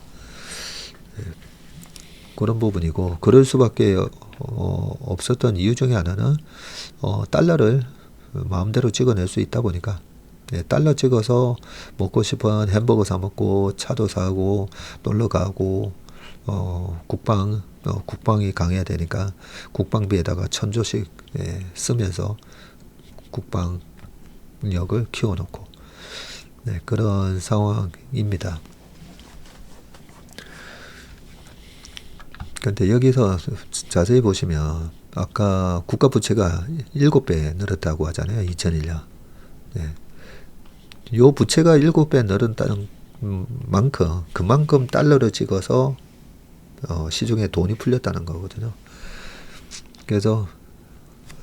S1: 그런 부분이고 그럴 수밖에 없었던 이유 중에 하나는 달러를 마음대로 찍어낼 수 있다 보니까 달러 찍어서 먹고 싶은 햄버거 사 먹고 차도 사고 놀러 가고 국방이 강해야 되니까 국방비에다가 1,000조씩 쓰면서 국방력을 키워놓고 그런 상황입니다. 그런데 여기서 자세히 보시면 아까 국가 부채가 7배 늘었다고 하잖아요. 2001년. 요 부채가 7배 늘었다는 만큼 그만큼 달러를 찍어서 시중에 돈이 풀렸다는 거거든요. 그래서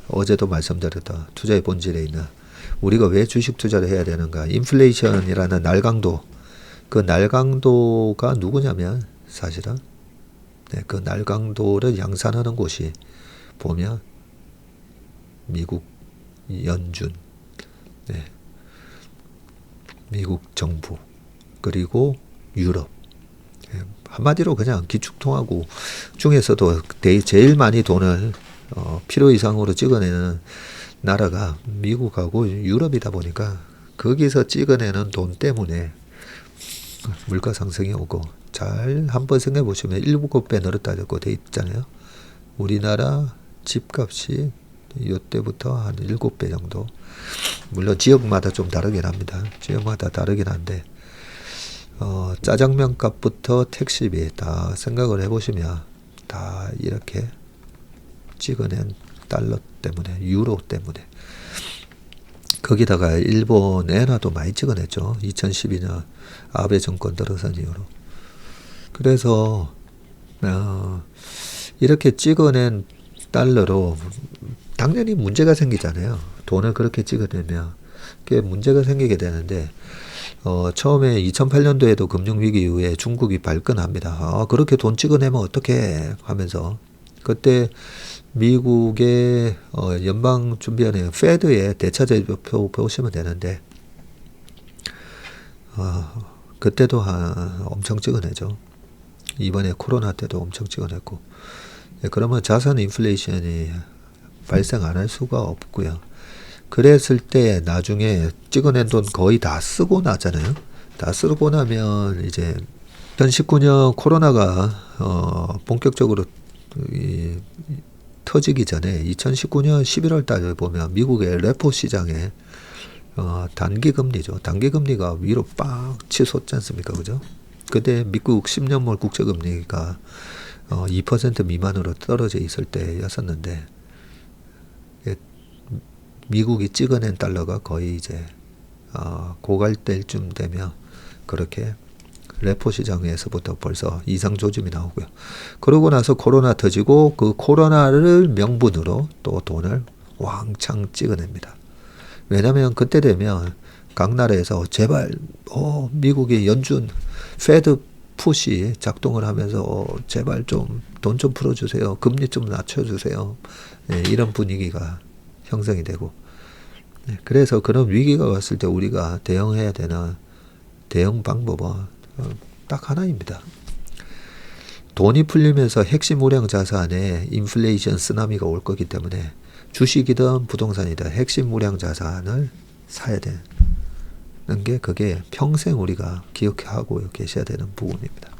S1: 어제도 말씀드렸다. 투자의 본질에 있는 우리가 왜 주식 투자를 해야 되는가. 인플레이션이라는 날강도, 그 날강도가 누구냐면 사실은 그 날강도를 양산하는 곳이 보면 미국 연준, 미국 정부, 그리고 유럽. 한마디로 그냥 기축통화국 중에서도 제일 많이 돈을 필요 이상으로 찍어내는 나라가 미국하고 유럽이다 보니까 거기서 찍어내는 돈 때문에 물가 상승이 오고, 잘 한번 생각해 보시면 7배 늘었다고 돼 있잖아요. 우리나라 집값이 이때부터 한 7배 정도. 물론 지역마다 좀 다르긴 합니다. 지역마다 다르긴 한데 짜장면 값부터 택시비 다 생각을 해보시면 다 이렇게 찍어낸 달러 때문에, 유로 때문에. 거기다가 일본 엔화도 많이 찍어냈죠. 2012년 아베 정권 들어선 이후로. 그래서 이렇게 찍어낸 달러로 당연히 문제가 생기잖아요. 돈을 그렇게 찍어내면 그게 문제가 생기게 되는데, 처음에 2008년도에도 금융위기 이후에 중국이 발끈합니다. 그렇게 돈 찍어내면 어떡해 하면서, 그때 미국의 연방준비원회 페드의 대차제표 보시면 되는데, 그때도 엄청 찍어내죠. 이번에 코로나 때도 엄청 찍어냈고. 그러면 자산 인플레이션이 발생 안 할 수가 없고요. 그랬을 때 나중에 찍어낸 돈 거의 다 쓰고 나잖아요. 다 쓰고 나면 이제 2019년 코로나가 본격적으로 터지기 전에 2019년 11월 달에 보면 미국의 레포 시장에 단기금리죠. 단기금리가 위로 빵 치솟지 않습니까? 그죠? 그때 미국 10년물 국채금리가 2% 미만으로 떨어져 있을 때였었는데, 미국이 찍어낸 달러가 거의 이제 고갈될 쯤 되면 그렇게 레포 시장에서부터 벌써 이상 조짐이 나오고요. 그러고 나서 코로나 터지고 그 코로나를 명분으로 또 돈을 왕창 찍어냅니다. 왜냐하면 그때 되면 각 나라에서 제발 미국의 연준 페드 풋이 작동을 하면서 제발 좀 돈 좀 풀어주세요. 금리 좀 낮춰주세요. 이런 분위기가 형성이 되고, 그래서 그런 위기가 왔을 때 우리가 대응해야 되는 대응 방법은 딱 하나입니다. 돈이 풀리면서 핵심 우량 자산에 인플레이션 쓰나미가 올 거기 때문에 주식이든 부동산이든 핵심 우량 자산을 사야 되는 게, 그게 평생 우리가 기억하고 계셔야 되는 부분입니다.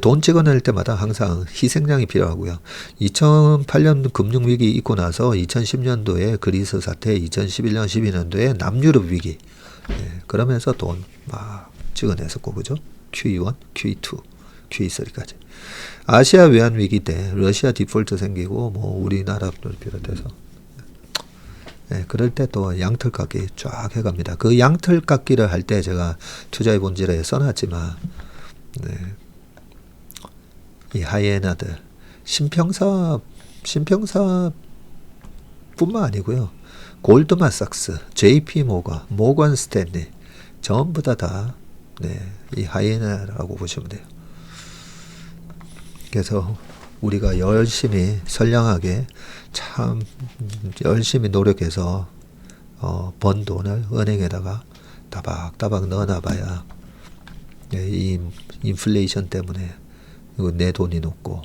S1: 돈 찍어낼 때마다 항상 희생양이 필요하고요. 2008년 금융위기 있고 나서 2010년도에 그리스 사태, 2011년, 12년도에 남유럽 위기, 그러면서 돈 막 찍어냈었고, 그죠? QE1, QE2, QE3까지. 아시아 외환 위기 때 러시아 디폴트 생기고, 우리나라를 비롯해서. 그럴 때 또 양털 깎기 쫙 해갑니다. 그 양털 깎기를 할 때 제가 투자의 본질에 써놨지만, 이 하이에나들, 신평사 뿐만 아니고요. 골드만삭스, JP 모건 스탠리, 전부 다 이 하이에나라고 보시면 돼요. 그래서 우리가 열심히 선량하게 참 열심히 노력해서 번 돈을 은행에다가 따박따박 넣어놔봐야 이 인플레이션 때문에 내 돈이 높고,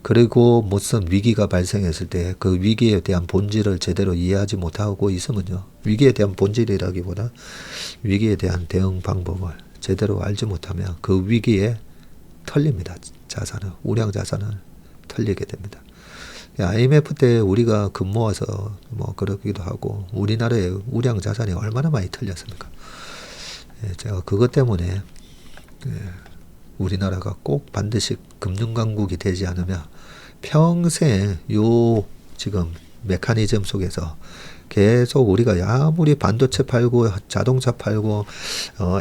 S1: 그리고 무슨 위기가 발생했을 때 그 위기에 대한 본질을 제대로 이해하지 못하고 있으면요, 위기에 대한 본질이라기보다 위기에 대한 대응 방법을 제대로 알지 못하면 그 위기에 털립니다. 자산은, 우량 자산을 털리게 됩니다. IMF 때 우리가 금 모아서 그러기도 하고, 우리나라의 우량 자산이 얼마나 많이 털렸습니까? 제가 그것 때문에 우리나라가 꼭 반드시 금융강국이 되지 않으면 평생 지금 메커니즘 속에서 계속 우리가 아무리 반도체 팔고 자동차 팔고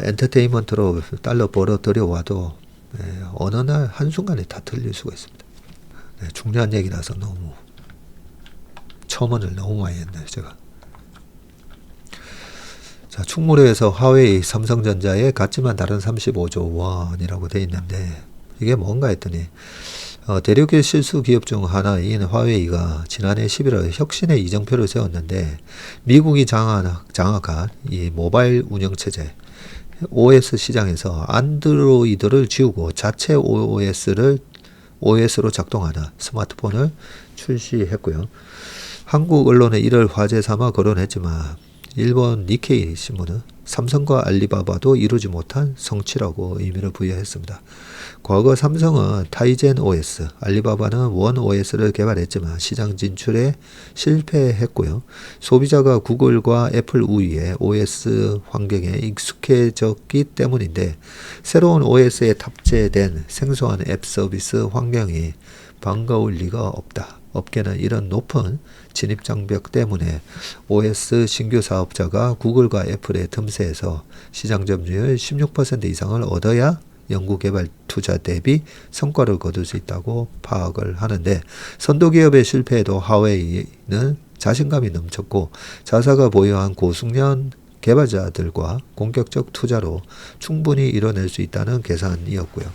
S1: 엔터테인먼트로 달러 벌어 들여와도 어느 날 한순간에 다 틀릴 수가 있습니다. 중요한 얘기라서 너무 첨언을 너무 많이 했네요, 제가. 자, 충무로에서 화웨이, 삼성전자의 같지만 다른 35조 원이라고 돼 있는데 이게 뭔가 했더니 대륙의 실수 기업 중 하나인 화웨이가 지난해 11월 혁신의 이정표를 세웠는데 미국이 장악한 이 모바일 운영체제 OS 시장에서 안드로이드를 지우고 자체 OS로 작동하는 스마트폰을 출시했고요. 한국 언론에 이를 화제 삼아 거론했지만 일본 니케이 신문은 삼성과 알리바바도 이루지 못한 성취라고 의미를 부여했습니다. 과거 삼성은 타이젠 OS, 알리바바는 원 OS를 개발했지만 시장 진출에 실패했고요. 소비자가 구글과 애플 우위의 OS 환경에 익숙해졌기 때문인데 새로운 OS에 탑재된 생소한 앱 서비스 환경이 반가울 리가 없다. 업계는 이런 높은 진입장벽 때문에 OS 신규 사업자가 구글과 애플의 틈새에서 시장 점유율 16% 이상을 얻어야 연구개발 투자 대비 성과를 거둘 수 있다고 파악을 하는데 선도기업의 실패에도 화웨이는 자신감이 넘쳤고 자사가 보유한 고숙련 개발자들과 공격적 투자로 충분히 이뤄낼 수 있다는 계산이었고요.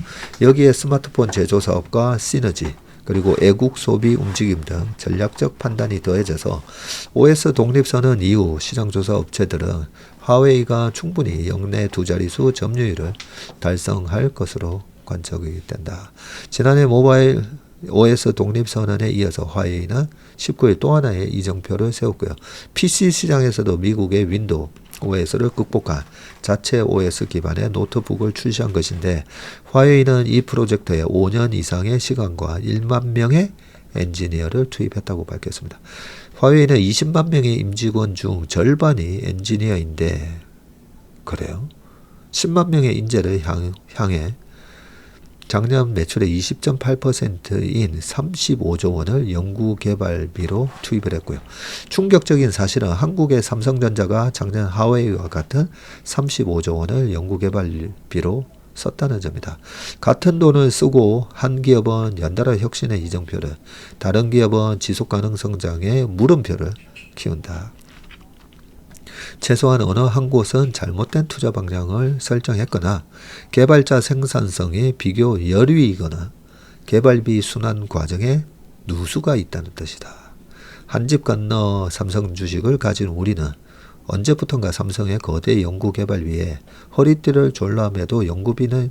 S1: 여기에 스마트폰 제조사업과 시너지 그리고 애국 소비 움직임 등 전략적 판단이 더해져서 OS 독립선언 이후 시장조사 업체들은 화웨이가 충분히 역내 두 자릿수 점유율을 달성할 것으로 관측이 된다. 지난해 모바일 OS 독립선언에 이어서 화웨이는 19일 또 하나의 이정표를 세웠고요. PC 시장에서도 미국의 윈도우 OS를 극복한 자체 OS 기반의 노트북을 출시한 것인데 화웨이는 이 프로젝트에 5년 이상의 시간과 1만 명의 엔지니어를 투입했다고 밝혔습니다. 화웨이는 20만 명의 임직원 중 절반이 엔지니어인데 그래요? 10만 명의 인재를 향해 작년 매출의 20.8%인 35조 원을 연구개발비로 투입을 했고요. 충격적인 사실은 한국의 삼성전자가 작년 화웨이와 같은 35조 원을 연구개발비로 썼다는 점이다. 같은 돈을 쓰고 한 기업은 연달아 혁신의 이정표를, 다른 기업은 지속가능 성장의 물음표를 키운다. 최소한 어느 한 곳은 잘못된 투자 방향을 설정했거나 개발자 생산성이 비교 열위이거나 개발비 순환 과정에 누수가 있다는 뜻이다. 한 집 건너 삼성 주식을 가진 우리는 언제부턴가 삼성의 거대 연구개발비에 허리띠를 졸라매도 연구비는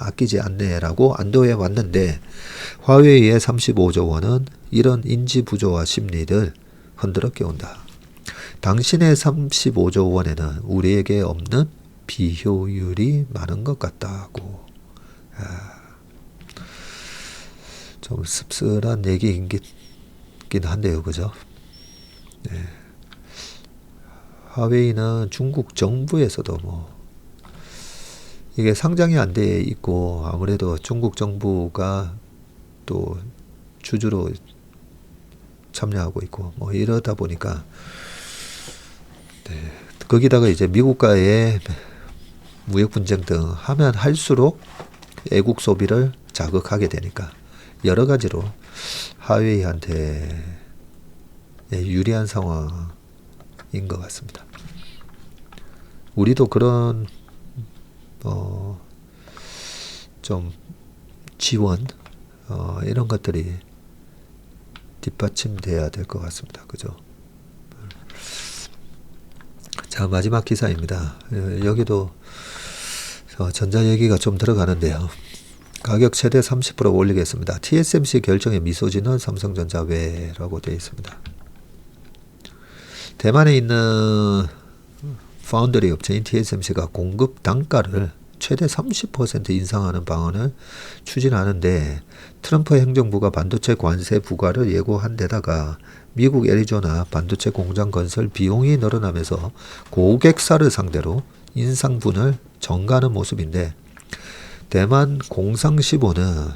S1: 아끼지 않네라고 안도해 왔는데 화웨이의 35조 원은 이런 인지 부조화 심리를 흔들어 깨운다. 당신의 35조 원에는 우리에게 없는 비효율이 많은 것 같다고. 좀 씁쓸한 얘기이긴 한데요, 그죠? 네. 화웨이는 중국 정부에서도 이게 상장이 안 돼 있고 아무래도 중국 정부가 또 주주로 참여하고 있고 이러다 보니까 네. 거기다가 이제 미국과의 무역 분쟁 등 하면 할수록 애국 소비를 자극하게 되니까 여러 가지로 화웨이한테 유리한 상황인 것 같습니다. 우리도 그런 좀 지원 이런 것들이 뒷받침돼야 될 것 같습니다. 그죠? 자, 마지막 기사입니다. 여기도 전자 얘기가 좀 들어가는데요. 가격 최대 30% 올리겠습니다. TSMC 결정에 미소지는 삼성전자 외라고 되어 있습니다. 대만에 있는 파운드리 업체인 TSMC가 공급 단가를 최대 30% 인상하는 방안을 추진하는데 트럼프 행정부가 반도체 관세 부과를 예고한 데다가 미국 애리조나 반도체 공장 건설 비용이 늘어나면서 고객사를 상대로 인상분을 전가하는 모습인데 대만 공상시보는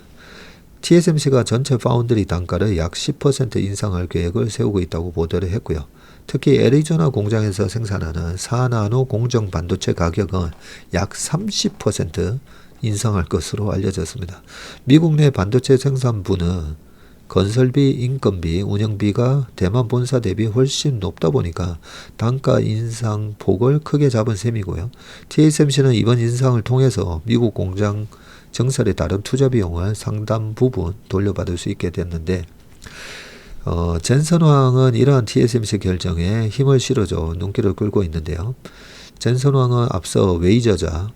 S1: TSMC가 전체 파운드리 단가를 약 10% 인상할 계획을 세우고 있다고 보도를 했고요. 특히 애리조나 공장에서 생산하는 4나노 공정 반도체 가격은 약 30% 인상할 것으로 알려졌습니다. 미국 내 반도체 생산부는 건설비, 인건비, 운영비가 대만 본사 대비 훨씬 높다 보니까 단가 인상 폭을 크게 잡은 셈이고요. TSMC는 이번 인상을 통해서 미국 공장 증설에 따른 투자 비용을 상당 부분 돌려받을 수 있게 됐는데 젠선왕은 이러한 TSMC 결정에 힘을 실어줘 눈길을 끌고 있는데요. 젠선왕은 앞서 웨이저자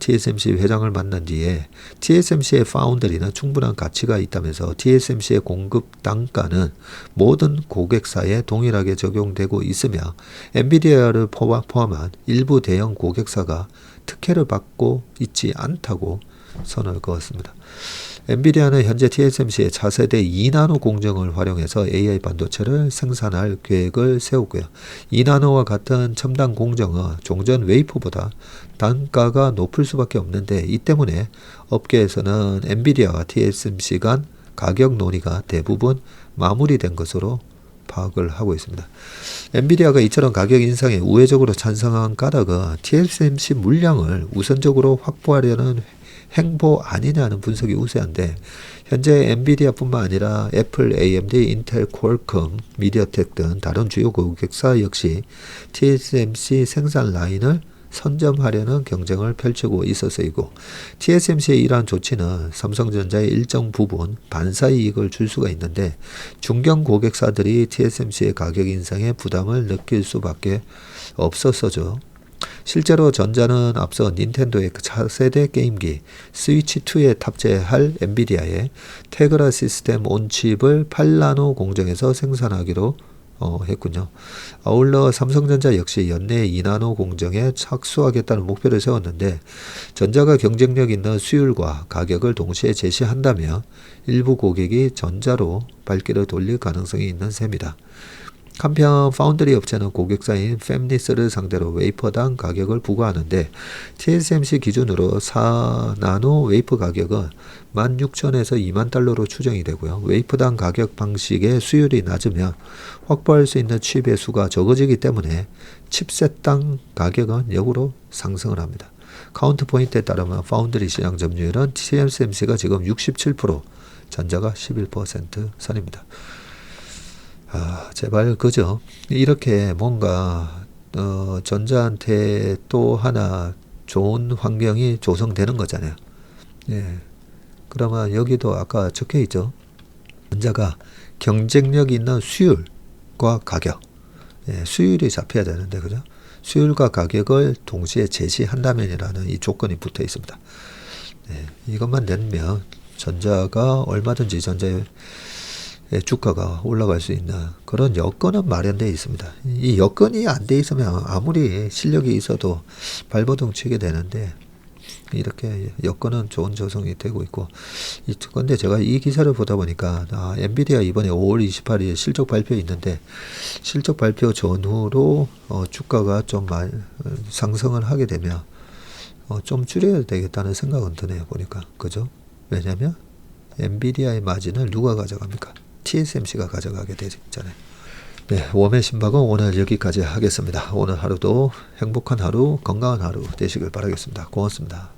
S1: TSMC 회장을 만난 뒤에 TSMC의 파운드리는 충분한 가치가 있다면서 TSMC의 공급 단가는 모든 고객사에 동일하게 적용되고 있으며 엔비디아를 포함한 일부 대형 고객사가 특혜를 받고 있지 않다고 선을 그었습니다. 엔비디아는 현재 TSMC의 차세대 2나노 공정을 활용해서 AI 반도체를 생산할 계획을 세우고요. 2나노와 같은 첨단 공정은 종전 웨이퍼보다 단가가 높을 수밖에 없는데 이 때문에 업계에서는 엔비디아와 TSMC 간 가격 논의가 대부분 마무리된 것으로 파악을 하고 있습니다. 엔비디아가 이처럼 가격 인상에 우회적으로 찬성한 까닭은 TSMC 물량을 우선적으로 확보하려는 행보 아니냐는 분석이 우세한데 현재 엔비디아뿐만 아니라 애플, AMD, 인텔, 퀄컴, 미디어텍 등 다른 주요 고객사 역시 TSMC 생산 라인을 선점하려는 경쟁을 펼치고 있어서이고 TSMC의 이러한 조치는 삼성전자에 일정 부분 반사 이익을 줄 수가 있는데 중견 고객사들이 TSMC의 가격 인상에 부담을 느낄 수밖에 없었어죠. 실제로 전자는 앞서 닌텐도의 차세대 게임기 스위치2에 탑재할 엔비디아의 테그라 시스템 온칩을 8나노 공정에서 생산하기로 했군요. 아울러 삼성전자 역시 연내 2나노 공정에 착수하겠다는 목표를 세웠는데 전자가 경쟁력 있는 수율과 가격을 동시에 제시한다면 일부 고객이 전자로 발길을 돌릴 가능성이 있는 셈이다. 한편 파운드리 업체는 고객사인 팹리스를 상대로 웨이퍼당 가격을 부과하는데 TSMC 기준으로 4나노 웨이퍼 가격은 16,000에서 2만 달러로 추정이 되고요. 웨이퍼당 가격 방식의 수율이 낮으면 확보할 수 있는 칩의 수가 적어지기 때문에 칩셋당 가격은 역으로 상승을 합니다. 카운트 포인트에 따르면 파운드리 시장 점유율은 TSMC가 지금 67%, 전자가 11% 선입니다. 제발 그죠? 이렇게 뭔가 전자한테 또 하나 좋은 환경이 조성되는 거잖아요. 예. 그러면 여기도 아까 적혀 있죠. 전자가 경쟁력 있는 수율과 가격, 예, 수율이 잡혀야 되는데 그죠? 수율과 가격을 동시에 제시한다면이라는 이 조건이 붙어 있습니다. 예, 이것만 내면 전자가 얼마든지 전자의 주가가 올라갈 수 있는 그런 여건은 마련되어 있습니다. 이 여건이 안 돼 있으면 아무리 실력이 있어도 발버둥 치게 되는데 이렇게 여건은 좋은 조성이 되고 있고 그런데 제가 이 기사를 보다 보니까 엔비디아 이번에 5월 28일 실적 발표 있는데 실적 발표 전후로 주가가 좀 상승을 하게 되면 좀 줄여야 되겠다는 생각은 드네요. 보니까 그죠? 왜냐하면 엔비디아의 마진을 누가 가져갑니까? TSMC가 가져가게 되잖아요. 네, 웜의 신박은 오늘 여기까지 하겠습니다. 오늘 하루도 행복한 하루, 건강한 하루 되시길 바라겠습니다. 고맙습니다.